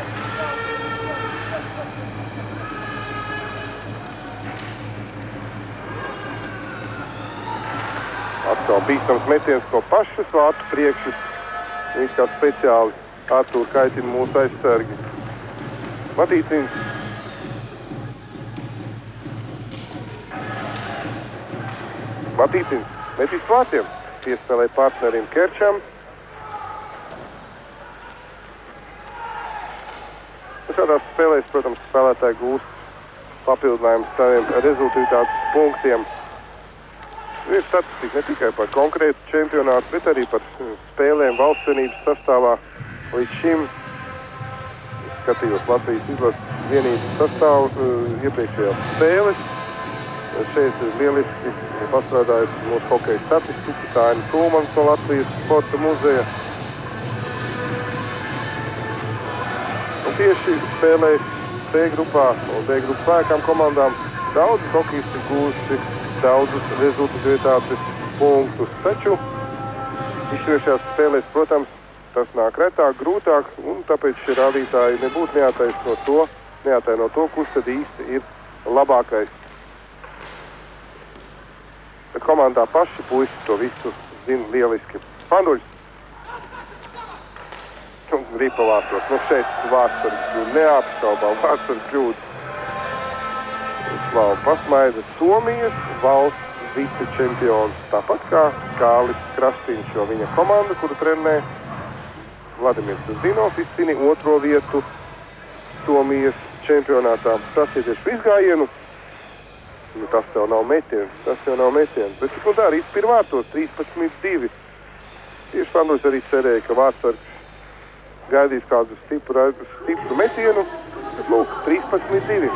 atkal bīstams metiens no pašas vārtu priekšas. Viņš kā speciāli Artūru kaitina mūsu aizsargi. Matīcins. Matīcins metīs vārtiem. Piespēlē partnerim Kerčam. Šādās spēlēs, protams, spēlētāji gūst papildinājumu saviem rezultātus punktiem. Ir statistika ne tikai par konkrētu čempionātu, bet arī par spēlēm valstsvienības sastāvā. Līdz šim skatījos Latvijas izlases vienības sastāvu iepriekšējās spēles. Šeit ir lieliski pastrādājusi mūsu hokeja statistika. Tā ir Kulmans no Latvijas sporta muzeja. Un tieši spēlēs C grupā un D grupas spēkām komandām daudz hokejisti gūsti daudzus rezultātus punktus. Taču izšķirošajās spēlēs, protams, tas nāk retāk, grūtāk, un tāpēc šie rādītāji nebūtu neataino to, kurš tad īsti ir labākais. Bet komandā paši puiši to visu zina lieliski. Panduļs. Rīpa vārtos. Šeit Vārtsargs neapšaubām. Vārtsargs kļūda. Slava pasmaida Somijas valsts vicečempions. Tāpat kā Kālis Krastīņš, jo viņa komanda, kuru trenē Vladimirs Zinovs, izcīnīja 2. vietu Somijas čempionātā. Sasieties izgājienu. Tas jau nav metiens. Bet tā arī pirmā vārtos 13-2. Tieši Panduļs arī cerēja, ka Vārtsargs gaidīs kādu stipru metienu. Bet, 13-2.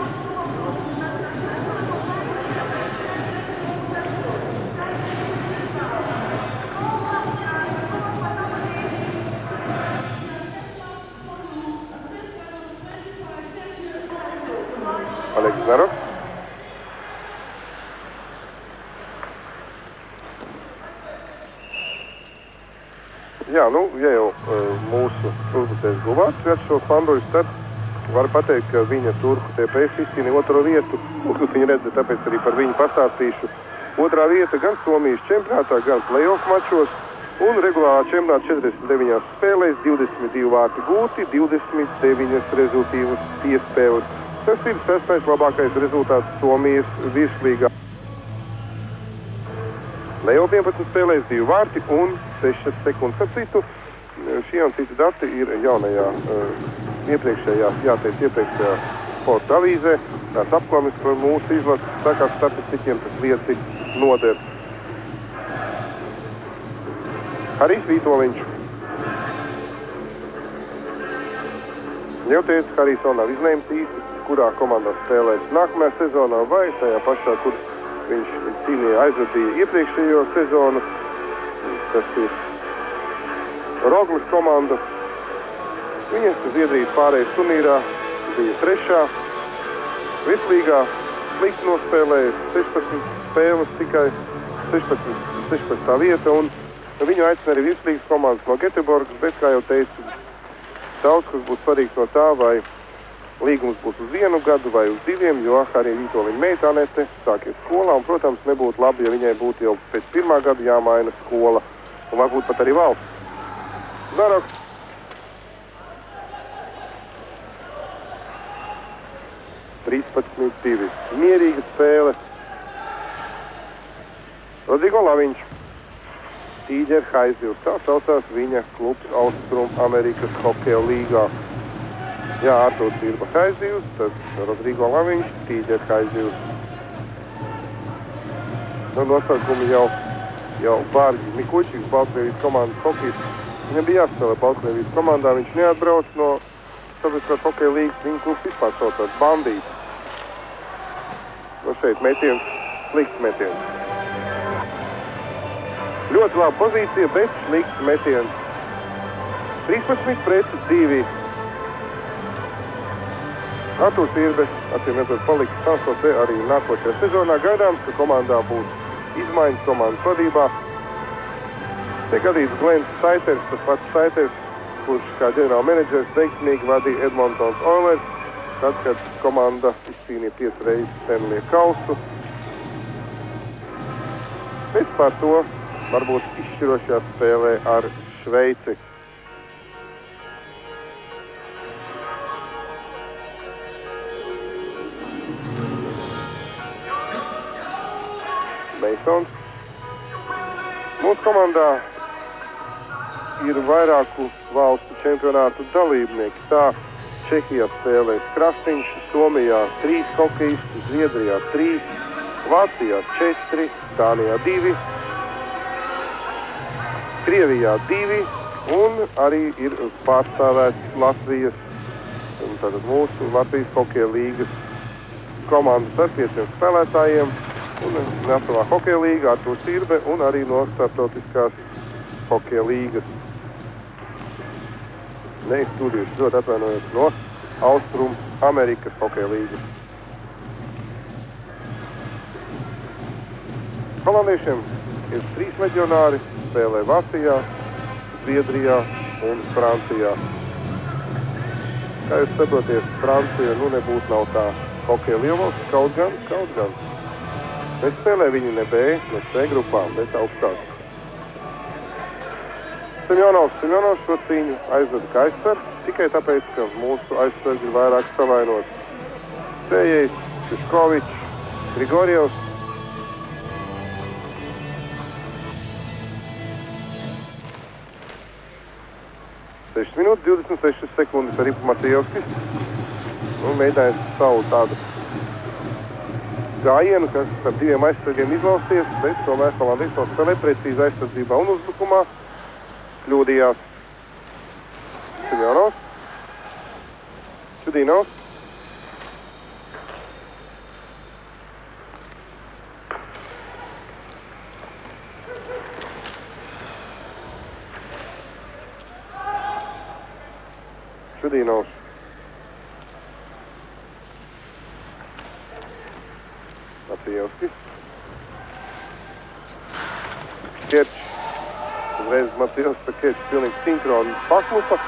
Aleks Naroks. Jā, ja jau mūsu uzbrucējs Gulāts ved šo Panduļus, tad var pateikt, ka viņa turku TPS izcīnīja 2. vietu. Viņa redz, tāpēc arī par viņu pastāstīšu. 2. vieta gan Somijas čempionātā, gan play-off mačos. Un regulārā čempionāta 49 spēlēs, 22 vārti gūti, 29 rezultīvas piespēles. Tas ir 6. labākais rezultāts Somijas virslīgā. Play-off 11 spēlēs 2 vārti un 6 sekundes. Ar citu, šie un citi dati ir jaunajā, iepriekšējā sporta avīzē. Tās apklamis par mūsu izlases, tā kā statistiķiem tas lieti noder. Harijs Vītoliņš. Jau teicu, ka Harijs vēl nav izlēms īsti, kurā komandā spēlēs nākamajā sezonā vai tajā pašā, kur viņš cīnīja aizvadīja iepriekšējo sezonu. Tas ir Roglis komanda. Viņas Zviedrijas pārējais turnīrā bija 3. virslīgā. Slikti nospēlēja 16 spēles, tikai 16. vieta. Un viņu aicina arī virslīgas komandas no Göteborgas, bet, kā jau teicu, daudz kas būs svarīgs no tā, vai līgums būs uz 1 gadu vai uz 2, jo arī Vītoliņa meita Anete sākies skolā, un, protams, nebūtu labi, ja viņai būtu jau pēc 1. gada jāmaina skola, un varbūt pat arī valsts. Naroks. (13-2). Mierīga spēle. Rodrigo Laviņš. Tīģer Haizivs. Tā saucās viņa klubs Austrum Amerikas hokeja līgā. Jā, Artūrs Irba Haizivs, tad Rodrigo Laviņš, Tīģer Haizivs. Noslēgumi jau Bārģis Mikuļčīgs, Baltkrievijas komandas hokejs. Viņam bija jāspēlē Baltkrievijas komandā, viņš neatbrauc no Sabiedriskās hokeja līgas, viņa klubs vispār saucās Bandīts. Šeit metiens, slikts metiens. Ļoti laba pozīcija, bet slikts metiens. 13-2. Artūrs Irbe, atcīmredzot, paliks transportē arī nākošajā sezonā. Gaidāms, ka komandā būs izmaiņas komandas vadībā. Te gadīts Glens Saiters, tas pats Saiters, kurš kā ģenerāla menedžers veiksmīgi vadīja Edmontons Oilers, tad, kad komanda izcīnīja 5 reizes Stanley kausu. Bet par to varbūt izšķirošajā spēlē ar Šveici. Meisons. Mūsu komandā ir vairāku valstu čempionātu dalībnieki. Tā Čehijā spēlēs Krasniņš, Somijā 3 hokejisti, Zviedrijā 3, Vācijā 4, Dānijā 2, Krievijā 2 un arī ir pārstāvēts Latvijas, tātad mūsu Latvijas hokeja līgas komandas ar 5 spēlētājiem un Nacionālā hokeja līga Artūrs Irbe un arī no starptautiskās hokeja līgas. Neizstudījuši, ļoti atvainojos, no Austrum Amerikas hokeja līgas. Holandiešiem ir 3 leģionāri, spēlē Vācijā, Zviedrijā un Francijā. Kā jūs saprotiet, Francija nebūs nav tā hokeja lielvalsts, kaut gan. Bet spēlē viņi ne B, ne C grupām, bet augstāk. Semjonovs šo cīņu aizveda kā aizsargs, tikai tāpēc, ka mūsu aizsargi ir vairāk savainots. Sējējs, Šuškovičs, Grigorjevs. Minūtes 26 sekundes arī Macijevskis. Mēģinājis savu tādu gājienu, kas ar 2 aizsargiem izlausties, bet tomēr Holandijas vēl spēlē precīzi aizsardzībā un uzbrukumā. Kļūdījās Semjonovs, Čudīnovs. Čudīnovs. Macijevskis. Kerčs. Uzreiz Macijevs pa Kerčs pilnīgi sinkroni paklupa.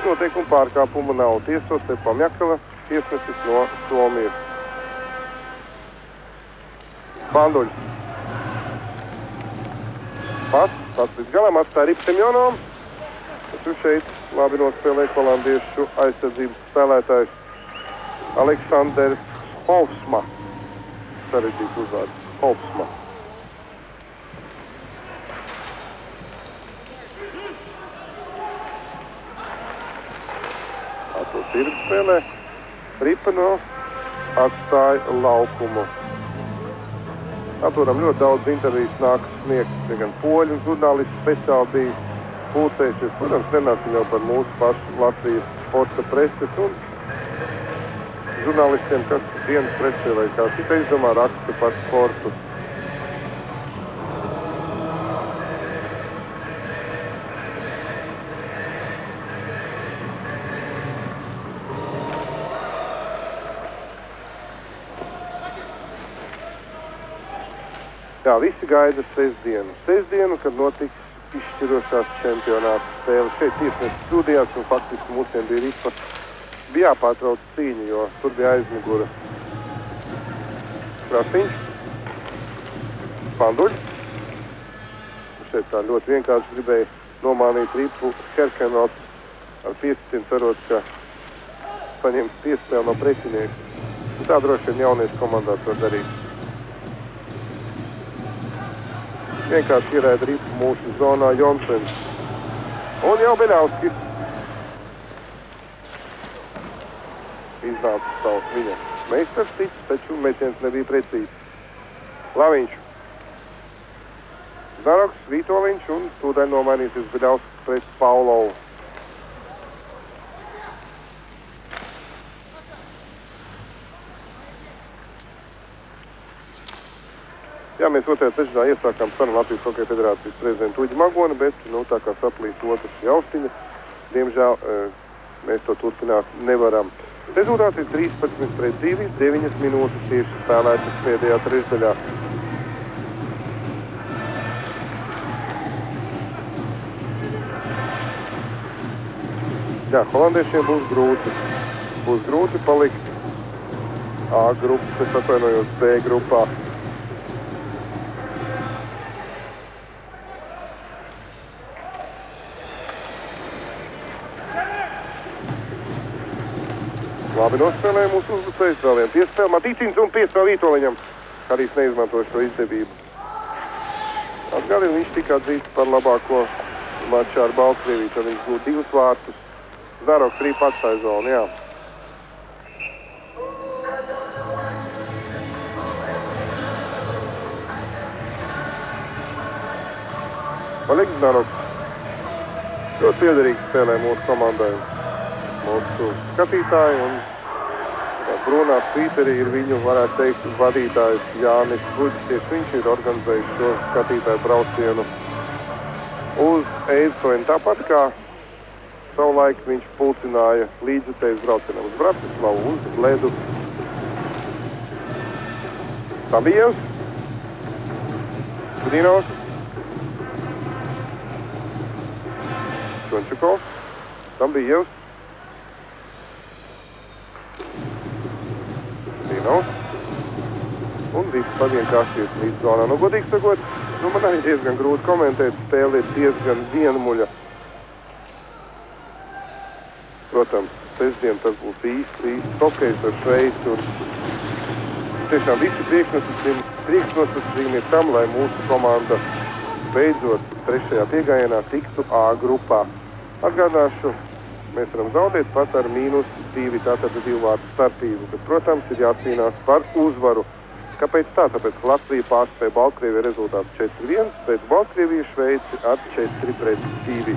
Noteikuma pārkāpuma nav. Tieso Stepam Jakala, tiesnesis no Somijas. Banduļs. Pats līdz galam atstāja Ripu Semjonovam. Taču šeit labi nospēlē holandiešu aizsardzības spēlētājs Aleksandrs Hovsma. Sarežģīts uzvārds. Hovsma. Atos ir spēlē. Ripano atstāja laukumu. Atvaram ļoti daudz intervijas nākas sniegt, gan poļu žurnālisti speciāli bija pulcējušies. Protams, nenācam jau par mūsu pašu Latvijas sporta preses un žurnālistiem, kas dienas presē vai kā cita izdomā raksta par sportu. Jā, visi gaida sestdienu, kad notiks izšķirošās čempionāta spēles. Šeit tiesnesis studijās un faktiski mūsiem bija Ripa. Bija jāpārtrauc cīņa, jo tur bija aizmugura Krasniņš, Banduļs. Šeit tā ļoti vienkārši gribēja nomānīt Ripu Herkenrots ar piesitiem cerot, ka saņems piespēli no pretinieka. Tā droši vien jaunies komandās var darīt. Vienkārši ierēda Ripu mūsu zonā Jonsens. Un jau Beļauskis iznāca savs viņa meistars ticis, taču metiens nebija precīzi. Laviņš, Znaroks, Vītoliņš un tūdaļ nomainīsies Beļauskis pret Paulovu. Jā, mēs otrajā trešdaļā iesākām sarunu Latvijas Hokeja federācijas prezidentu Uģi Magoni, bet, tā kā saplīst otrs jaustiņa, diemžēl mēs to turpināt nevaram. Rezultāts ir 13-2, 9 minūtes tieši spēlētas pēdējā trešdaļā. Jā, holandiešiem būs grūti palikt A grupas, es atvainojos B grupā. Labi nospēlēja mūsu uzbrucējs, vēl viena piespēle. Matīcins un piespēle Vītoliņam. Harijs neizmantoja šo izdevību. Atgādina, viņš tika atzīts par labāko mačā ar Baltkrieviju, tad viņš gūta 2 vārtus. Zdaroks arī patstāja zonu, jā. Oļegs Zdaroks ļoti piederīgi spēlē mūsu komandai. Mūsu skatītāji un brūnā Twitterī ir viņu, varētu teikt, vadītājs Jānis Guģis. Tieši viņš ir organizējis šo skatītāju braucienu uz Eidskoni. Tāpat kā savulaik viņš pulcināja līdzjutējus braucienam uz Bratislavu, uz ledu. Stabijevs, Gudinovs, Šončukovs, Stabijevs, un viss pavienkāršies līdz zonā. Nu, godīgi sakot, man arī diezgan grūti komentēt, spēle ir diezgan vienmuļa. Protams, sestdien tas būs īsts hokejs ar Šveici, un tiešām visi priekšnosacījumi ir tam, lai mūsu komanda beidzot 3. piegājienā tiktu A grupā. Atgādāšu, mēs varam zaudēt pat ar -2, tātad 2 vārtu starpību, bet, protams, ir jācīnās par uzvaru. Kāpēc tā? Tāpēc, ka Latvija pārspēja Baltkrieviju rezultātu 4-1, bet Baltkrievija Šveici ar 4-2.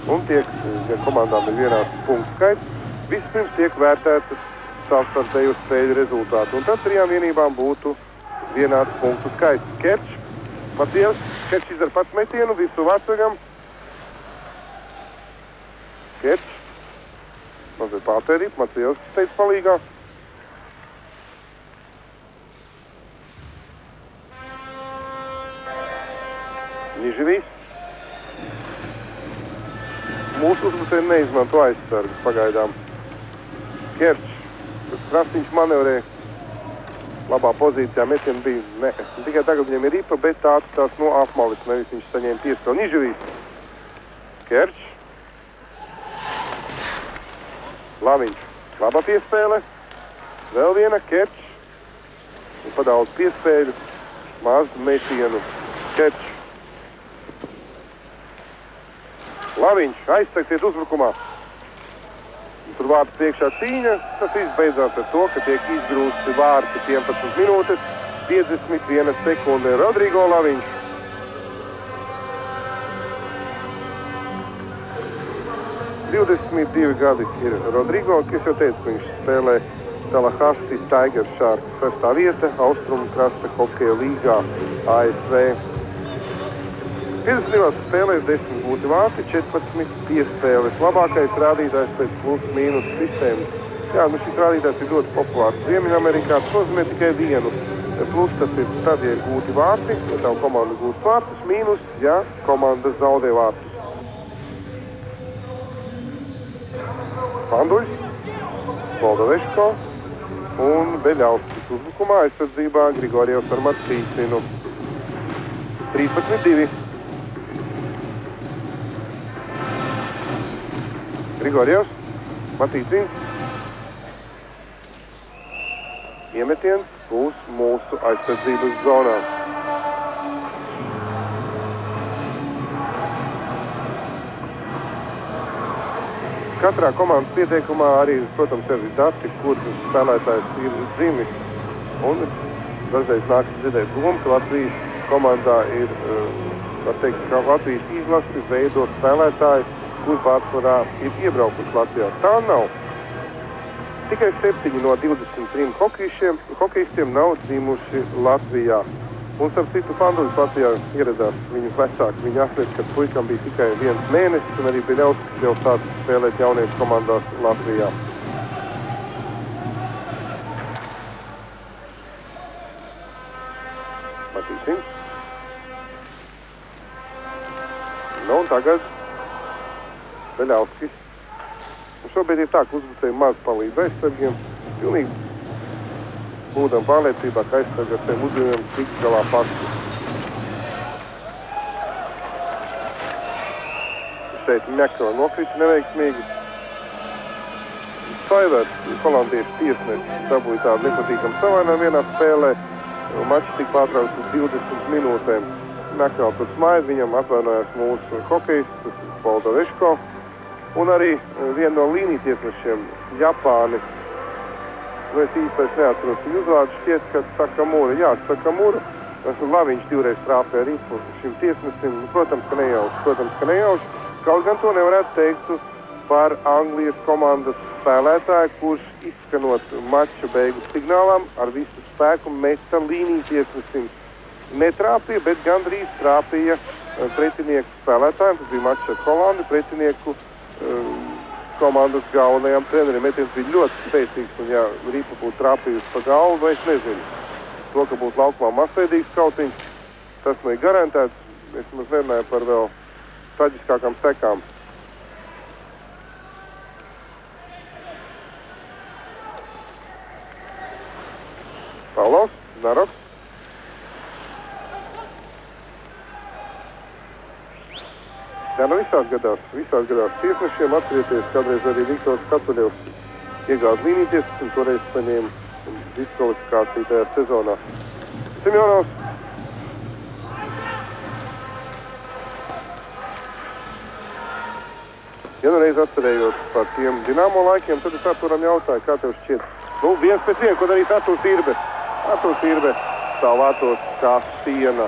Un tiek, ja komandām ir vienāds punktu skaits, vispirms tiek vērtētas savstarpējo spēļu rezultātu, un tad 3 vienībām būtu vienāds punktu skaits. Kerčs, Macievs, Kerčs izdara pats metienu, visu Vācagam. Kerčs, mazliet pārtērīt, Macievs teica palīgā. Niživīs. Mūsu uzbrucēji neizmanto aizsargus pagaidām. Kerčs, Krasniņš manevrē labā pozīcijā, metienu bija, ne, tikai tagad viņam ir ripa, bet tās no apmalis, nevis viņš saņēma piespēli. Niživīs. Kerčs. Laviņš, labā piespēle. Vēl viena, Kerčs. Un padaudz piespēļu, maz metienu. Kerčs. Laviņš, aizsegsiet uzbrukumā. Tur vārtu priekšā cīņa. Tas viss beidzās ar to, ka tiek izgrūsti vārti 11 minūtes, 51 sekundē. Rodrigo Laviņš. – 22 gadi ir Rodrigo, kas jau teicu, viņš spēlē Tallahassee Tiger Sharks 6. vieta, Austrumu krasta hokeja līgā ASV. 52 spēlēs 10 gūti vārti, 14 piespēles. Labākais rādītājs pēc plus-mínus sistēmas. Jā, nu šis rādītājs ir ļoti populārs Ziemeļamerikā. Tas nozīmē tikai vienu. Plus tas ir tad, ja ir gūti vārti, ja tavu komanda gūst vārtus, mīnus, ja komanda zaudē vārtus. Panduļs, Boldoveško un Beļauskis uzbrukumā aizsardzībā Grigorjevs ar Martīcinu. 13-2. Grigorjevs, Matīcins. Iemetiens būs mūsu aizsardzības zonā. Katrā komandas pieteikumā arī, protams, ir dati, kurš spēlētājs ir dzimis. Un dažreiz nākas dzirdēt domu, ka Latvijas komandā ir, var teikt, ka Latvijas izlasi veido spēlētāji, kur pārsvarā ir iebraukuši Latvijā. Tā nav. Tikai 7 no 23 hokejistiem nav dzimuši Latvijā. Un starp citu Panduļs Latvijā ieradās viņu vecāki. Viņi atliek, kad puikam bija tikai 1 mēnesis, un arī Beļauskis jau sāca spēlēt jauniešu komandās Latvijā. Matīcins. Nu, un tagad Beļauskis. Un šobrīd ir tā, ka uzbrucēji maz palīdz aizsargiem. Pilnīgi būdam pārliecībā, ka aizsargi ar tiem uzdevumiem tiks galā paši. Šeit Mekro nokrita neveiksmīgi. Saivērts, holandiešu tiesnesis, dabūja tādu nepatīkamu savainojumu vienā spēlē. Mačs tika pārtraukts uz 20 minūtēm. Nakvēl tur smaida, viņam atvainojās mūsu hokejists, Polda Veško. Un arī viena no līnijtiesnešiem, Japāni. Es īstais neatceros viņu uzvārdu, šķiet, ka Sakamura. Jā, Sakamura. Laviņš divreiz trāpēja ripu šim tiesnesim. Protams, ka nejauši. Kaut gan to nevarētu teikt par Anglijas komandas spēlētāju, kurš izskanot mača beigu signālām ar visu spēku meta līnijtiesnesim. Netrāpīja, bet gandrīz trāpīja pretinieku spēlētājiem. Tas bija mačs ar Holandi, pretinieku komandas galvenajam trenerim. Metiens bija ļoti spēcīgs, un ja ripa būtu trāpījusi pa galvu, es nezinu. To, ka būtu laukumā masveidīgs kautiņš, tas nav garantēts. Es mums nerunāju par vēl traģiskākām sekām. Paulovs, Naroks. Jā, nu visās gadās tiesnešiem. Atcerieties, kādreiz arī Viktors Katuļevs iegāza līnijtiesas un toreiz saņēma diskvalifikāciju tajā sezonā. Simjonovs. Ja nu reiz atcerējos par tiem Dinamo laikiem, tad es Arturam jautāju, kā tev šķiet. Nu, viens pēc viena, ko darīs Arturs Irbe. Arturs Irbe stāvētos kā siena.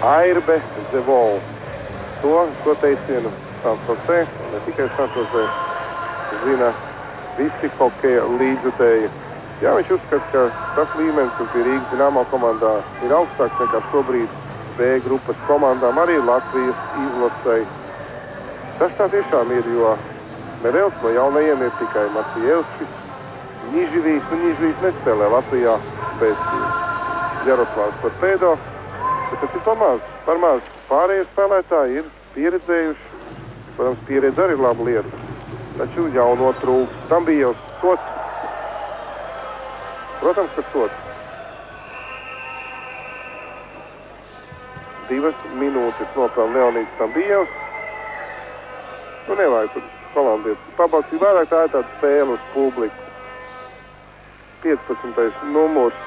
Airbe Zevol. To teicienu Santrosē, ne tikai Santrosē, zina visi hokeja līdzjutēji. Jā, viņš uzskata, ka tas līmenis, kas bija Rīgas Dinamo komandā, ir augstāks nekā šobrīd B grupas komandām, arī Latvijas izlasei. Tas tā tiešām ir, jo neviens no jaunajiem ir tikai Maciejevskis. Nižvijs nespēlē Latvijā pēc Jaroslavas Torpedo, bet tas ir par maz. Pārējie spēlētāji ir pieredzējuši. Protams, pieredze arī ir laba lieta, taču jauno trūkst. Tam bija jau sots. Protams, ka sots. 2 minūtes nopelna Leonīds Tambijevs. Nu, nevajag tur holandietis. Pabalstīt vairāk, tā ir tāda spēle uz publiku. 15. numurs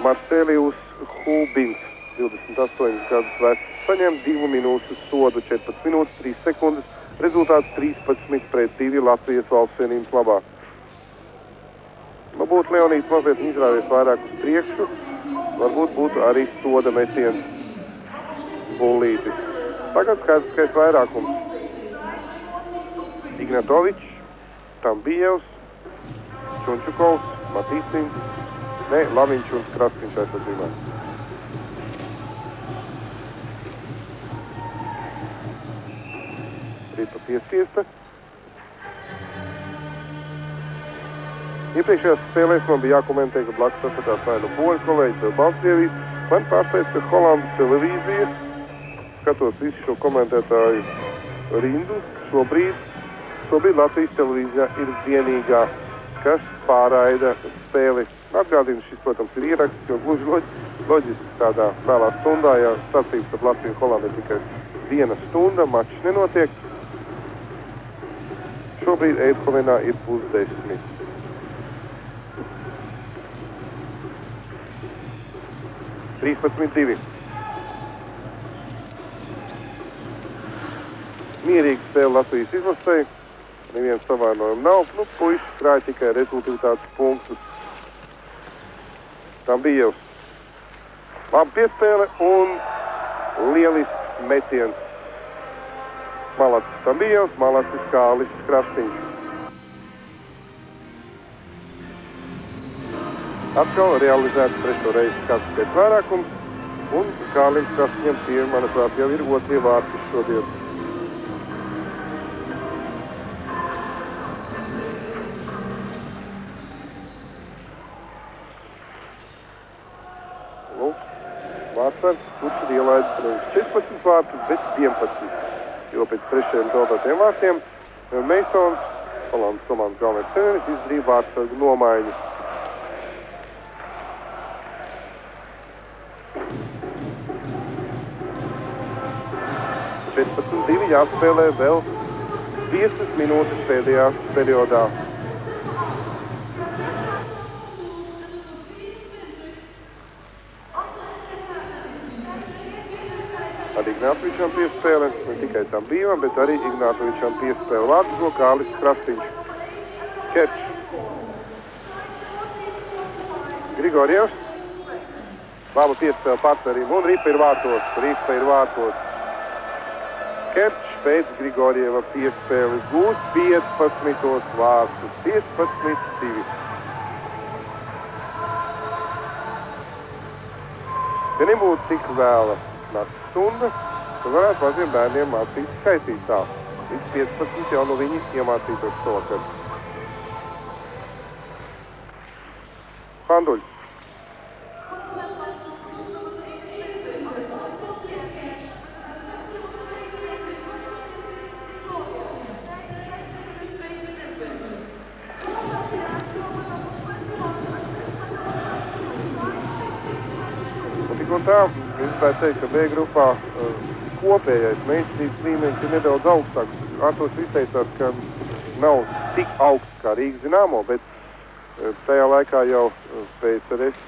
Marcelijus Hubins, 28 gadus vecs, saņem 2 minūšu sodu, 14 minūtes, 3 sekundes. Rezultāts 13-2 Latvijas valsts vienības labā. Nu, būtu Leonīds mazliet izrāvies vairāk uz priekšu, varbūt būtu arī soda metiens bullītis. Tagad skaidrs vairākums. Ignatovičs, Tambijevs, Čunčukovs, Matīsins, Laviņš un Krastiņš aizsardzībā. Ripa piespiesta. Iepriekšējās spēlēs man bija jākomentē, ka blakus atstatās vai no poļu kolēģis vai Baltkrievijas. Man pārsteidz, ka Holandas televīzija, skatos visu šo komentētāju rindu, šobrīd Latvijas televīzijā ir vienīgā, kas pārraida spēli. Atgādina, šis, protams, ir ieraksts, jo gluži loģiski tādā vēlā stundā, ja starpības ar Latviju un Holandu ir tikai 1 stunda, mačs nenotiek. Šobrīd Eindhovenā ir 9:30. Mierīga spēle Latvijas izlasēji. Neviens savainojumu nav. Nu, puiši krāja tikai rezultātus punktus. Tambijevs. Labi piespēle un lielisks metiens. Malacis Tambijevs, Malacis Kālis Krastiņš. Atkal realizēts 3. reizi skats vairākums, un Kālim Krastiņam tie, manuprāt, jau ir 2. vārti šodien. Vārtsargs, kurš ir ielaidis nevis 14 vārtus, bet 11. Jo pēc 3. zaudētiem vārtiem Meisons, Holandas komandas galvenais treneris, izdarīja vārtsargu nomaiņu. Jāspēlē vēl 5 minūtes pēdējā periodā. Arī Ignātovičam piespēle, ne tikai tam brīvam, bet arī Ignātovičam piespēle. Vārds go Kārlis Krastīņš. Kerčs. Grigorjevs. Laba piespēle partnerim un Ripa ir vārtos. Kerčs pēc Grigorjeva piespēles gūs 15 vārtus. 15-2. Ja nebūtu tik vēla nakts stunda, tad varētu maziem bērniem mācīt skaitīt tā. Līdz 15 jau no viņi iemācītos šovakar. Handuļs. Tā, es gribētu teikt, ka B grupā kopējais meistarības līmenis ir nedaudz augstāks. Arturs izteicās, ka nav tik augsts kā Rīgas Dinamo, bet tajā laikā jau PSRS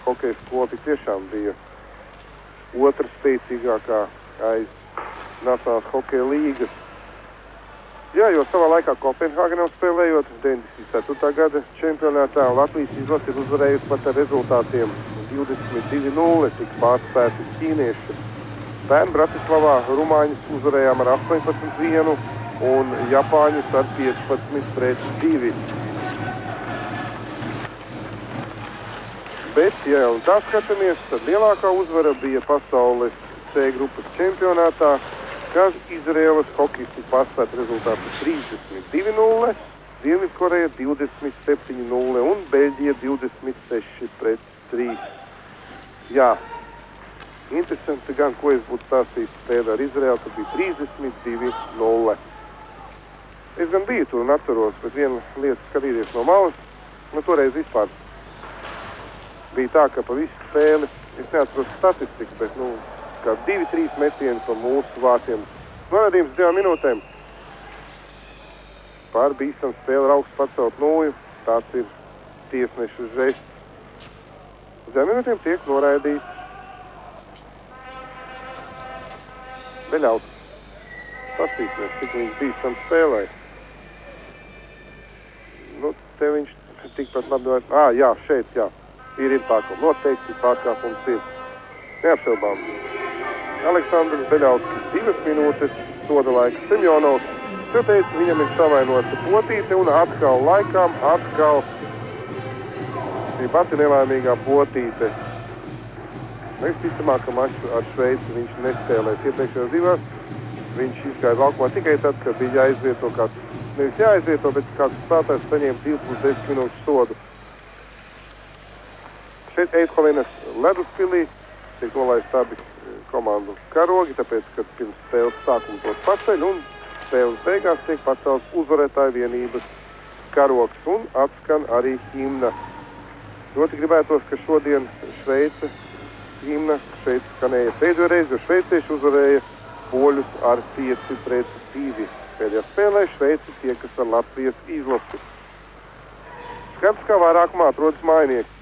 hokeja skola tik tiešām bija otrs spēcīgākā aiz Nacionālās hokeja līgas. Jā, jo savā laikā Kopenhāgenā spēlējot 94. gada čempionātā Latvijas izlase ir uzvarējusi pat ar rezultātiem 22-0, tika pārspēti ķīnieši. Pērn Bratislavā rumāņus uzvarējām ar 18-1 un Japāņus ar 15-2. Bet, ja jau tā skatāmies, tad lielākā uzvara bija pasaules C grupas čempionātā, kad Izraēlas hokejisti pārspēta rezultātu 32-0, Dienvidkoreja 27-0 un Beļģija 26-3. Jā, interesanti gan, ko es būtu stāstījis spēlē ar Izraēlu, tad bija 32-0. Es gan biju tur un atceros, bet viena lieta skatīties no malas, toreiz vispār bija tā, ka pa visu spēli, es neatceros statistiku, bet, kā 2-3 metieni pa mūsu vārtiem. Norādījums 2 minūtēm. Pār bīstam spēli ar augstu pacelt nūju, tāds ir tiesnešu žests. 2 minūtēm tiek noraidīts. Beļauts. Pastīsimies, cik viņš bīstam spēlēja. Te viņš tikpat labi var... jā, šeit, jā. Ir pārkāpums. Noteikti pārkāpums ir. Neapšaubām. Aleksandrs Beļauskis 2 minūtes, soda laiks Semjonovs. Te teica, viņam ir savainota potīte un atkal laikām, šī pati nelaimīgā potīte. Visticamāk, ka maču ar Šveici viņš nespēlēs iepriekšējās divās. Viņš izgāja laukumā tikai tad, kad bija jāizvieto kāds, nevis jāizvieto, bet kāds spēlētājs saņēma 2+10 minūšu sodu. Šeit Eidhovenas leduspilī tiek nolaist abi komandu karogi, tāpēc, kad pirms spēles sākuma tos paceļ un spēles beigās tiek pacelts uzvarētāju vienības karogs un atskan arī himna. Ļoti gribētos, ka šodien Šveice himna šeit skanēja pēdējo reizi, jo šveicieši uzvarēja poļus ar 5-2. Pēdējā spēlē Šveice tiekas ar Latvijas izlasi. Skats, kā vairākumā atrodas mājnieki.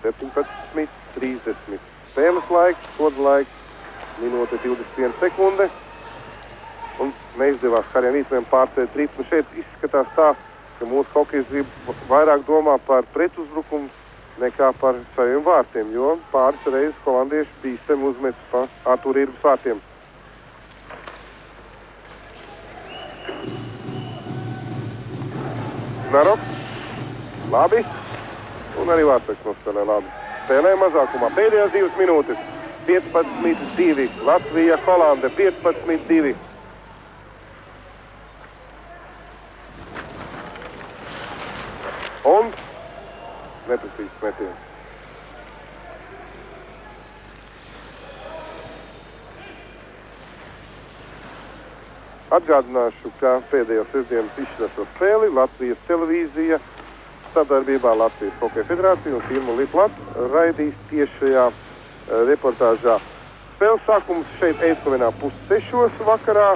17:30. Spēles laiks, soda laiks, minūte 21 sekunde. Un neizdevās Harijam Īsmēm pārcēt ritmu. Šeit izskatās tā, ka mūsu hokejs grib vairāk domā par pretuzbrukumu nekā par saviem vārtiem, jo pāris reizes holandieši bīstami uzmet pa atturības vārtiem. Znaroks. Labi. Un arī Vārtseks nospēlē labi. Spēlē mazākumā. Pēdējās 2 minūtes. 15-2. Latvija, Holande 15-2. Un neprecīzs metiens. Atgādināšu, ka pēdējā sestdienas izšķirto spēli Latvijas televīzija sadarbībā Latvijas Hokeja federācija un firma Liplat raidīs tiešajā reportāžā. Spēles sākums šeit Eidhovenā 5:30 vakarā.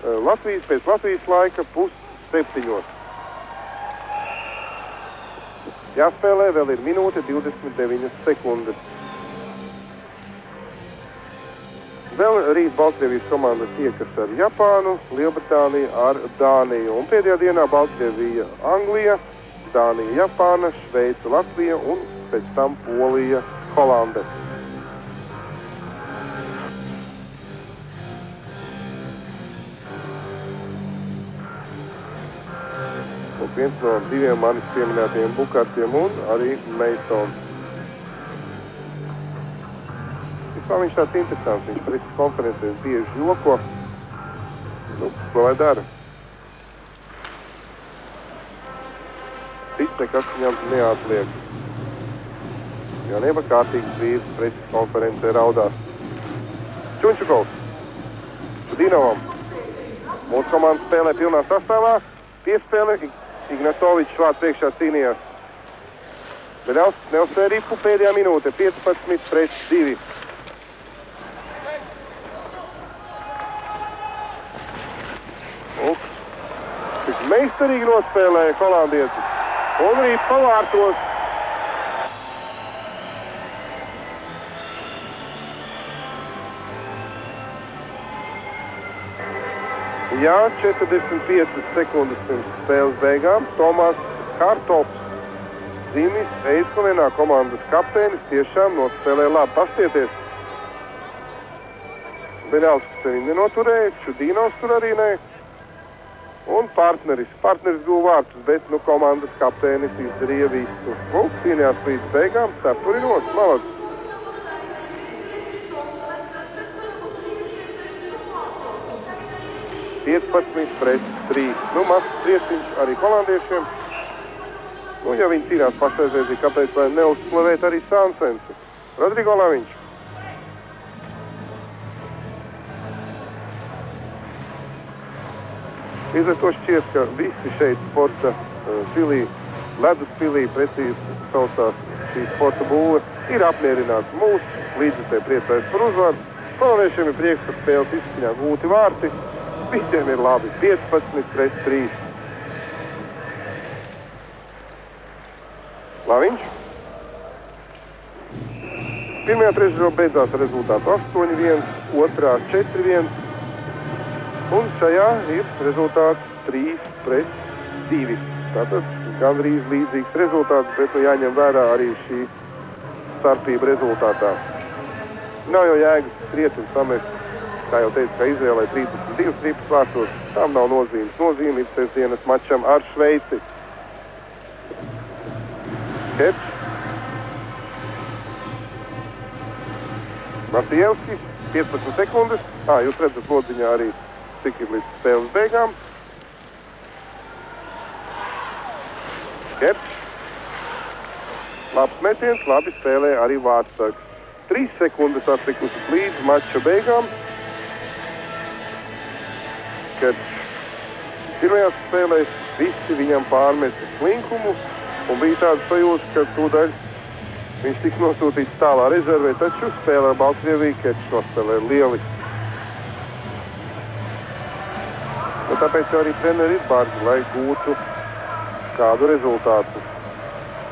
pēc Latvijas laika 6:30. Jāspēlē vēl ir minūte 29 sekundes. Vēl rīt Baltkrievijas komanda tiekas ar Japānu, Lielbritāniju ar Dāniju. Un pēdējā dienā Baltkrievija, Anglija, Dānija, Japāna, Šveica, Latvija un pēc tam Polija, Holande. Un viens no diviem manis pieminētajiem Bukartiem un arī Meisons. Vispār viņš tāds interesants, viņš preses konferencēs bieži joko. Ko lai dara? Cits nekas viņam neatliek. Jo neba kārtīgs vīrs preses konferencē raudās. Čunčukovs, Čudinovam. Mūsu komanda spēlē pilnā sastāvā. Piespēle, Ignatovičs vārds priekšā cīnījās. Beļausks neuzspēja ripu pēdējā minūte, 15-2. Tik meistarīgi nospēlēja holandietis. Un arī pavārtos. Jā, 45 sekundes pirms spēles beigām Tomas Kartops, Zimis Eidkovenā komandas kapteinis, tiešām nospēlēja labi. Pastieties. Beļausks sevi nenoturēja, Čudīnovs tur arī ne. Un partneris guva vārtus, bet komandas kapteinis izdarīja visu. Cīnījās līdz beigām, cepurinos, malads. pret 3. Mazs prieciņš arī holandiešiem. Ja viņi cīnās pašreizēji, kāpēc vai neuzslavēt arī Sansensi. Rodrigo Laviņš. Līdz ar to šķiet, ka visi šeit sporta pilī, ledus pilī, precīzi saucās šī sporta būve, ir apmierināts mūsu līdzekļiem priecājas par uzvaru. Holandiešiem ir prieks, ka spēles izskaņā gūti vārti. Visiem ir labi, 15-3. Laviņš. Pirmajā trešdaļā beidzās rezultātu 8-1, otrā 4-1. Un šajā ir rezultāts 3-2. Tātad gandrīz līdzīgs rezultāts, bet jāņem vērā arī šī starpība rezultātā. Nav jau jēgas skriet un samest, kā jau teicu, ka Izraēlai 32 tripus vārtos, tām nav nozīmes. Nozīme ir sestdienas mačam ar Šveici. Kepš. Martijevskis, 15 sekundes. Jūs redzat lodziņā arī, cik ir līdz spēles beigām. Kepš. Labs metiens, labi spēlē arī vārdsargs. 3 sekundes atlikusi līdz mača beigām. Kad pirmajās spēlēs visi viņam pārmeta slinkumu un bija tāda sajūta, ka tūdaļ viņš tiks nosūtīts tālā rezervē, taču spēlē ar Baltkrieviju, Kečs nospēlē lieliski. Un tāpēc arī treneri ir bargi, lai gūtu kādu rezultātu.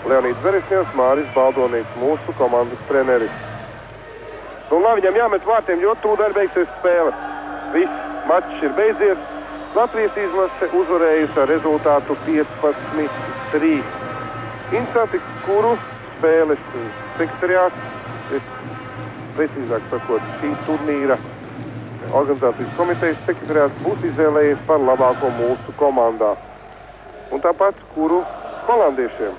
Leonīds Veresņevs, Māris Baldonīts, mūsu komandas treneris. Un viņam jāmet vārtiem, jo tūdaļ beigsies spēle. Viss mačs ir beidzies. Latvijas izlase uzvarējusi ar rezultātu 15-3. Interesanti, kuru spēles sekretariāts, precīzāk sakot, šī turnīra organizācijas komitejas sekretariāts būs izvēlējies par labāko mūsu komandā. Un tāpat, kuru holandiešiem.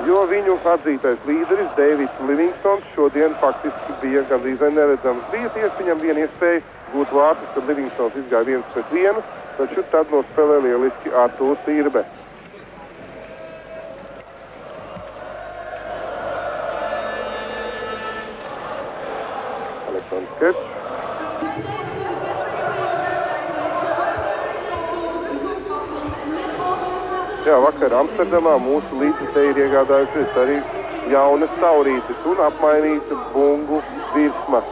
Jo viņu atzītais līderis Deivids Livingstons šodien faktiski bija gandrīz neredzams. Bija tiesa viņam viena iespēja gūt vārtus, kad Livingstons izgāja 1-1, taču tad nospēlē lieliski Artūrs Irbe. Aleksandrs Kečs. Jā, vakar Amsterdamā mūsu līdzekļi ir iegādājusies arī jaunas taurītes un apmainīta bungu virsma.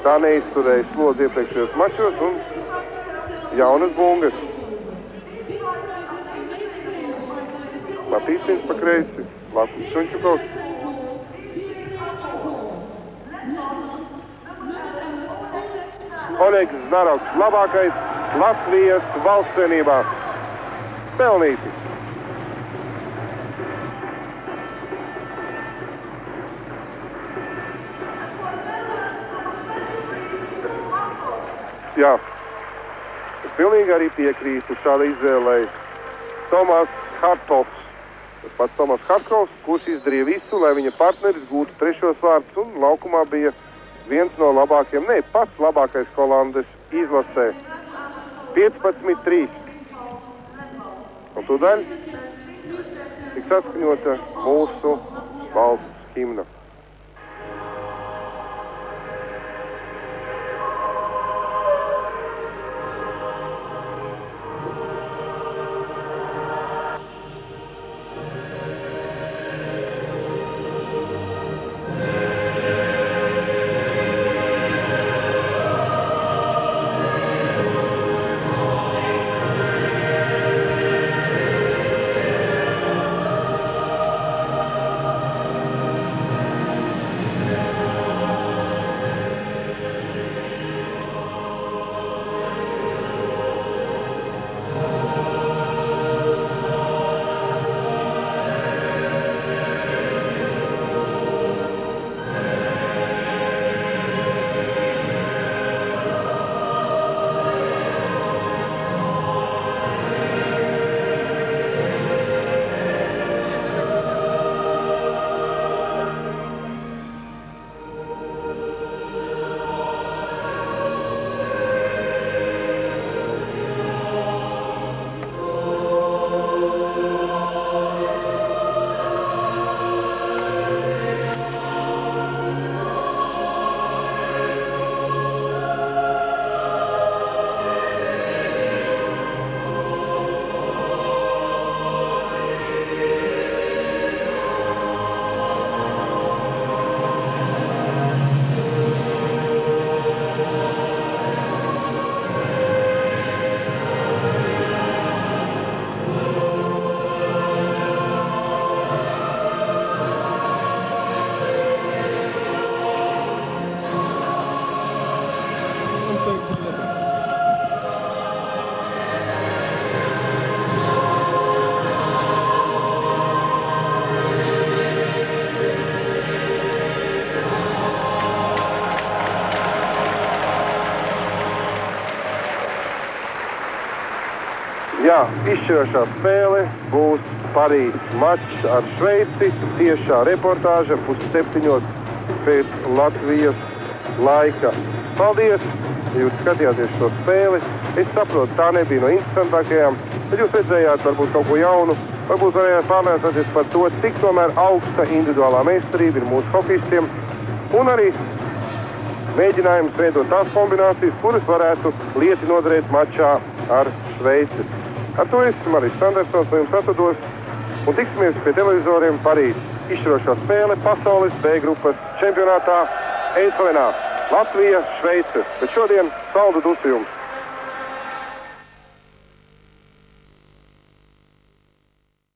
Tā neizturēja slodzi iepriekšējos mačos un jaunas bungas. Matīsins pa kreisi, Latvijas Šunčukovs. Oļegs Znaroks, labākais Latvijas valstsvienībā. Pelnīti. Jā, es pilnīgi arī piekrītu šādai izvēlei. Tomas Hartovs, tas pats Tomas Hartovs, kurš izdarīja visu, lai viņa partneris gūtu 3. vārdus, un laukumā bija viens no labākajiem, pats labākais Holandes izlasē. 15-3. Un tūdaļ tik saskaņota mūsu valsts himna. Jā, izšķirošā spēle būs Parīzes mačs ar Šveici. Tiešā reportāža 6:30 pēc Latvijas laika. Paldies, ja jūs skatījāties šo spēli. Es saprotu, tā nebija no interesantākajām, bet jūs redzējāt varbūt kaut ko jaunu. Varbūt varējāt pārliecināties par to, cik tomēr augsta individuālā meistarība ir mūsu hokejistiem. Un arī mēģinājums veidot tās kombinācijas, kuras varētu lieti noderēt mačā ar Šveici. Ar to es Maris Sandersons no jums atvados un tiksimies pie televizoriem Parīzes. Izšķirošā spēle pasaules B grupas čempionātā Eindhovenā. Latvija, Šveice. Bet šodien saldu dusu jums!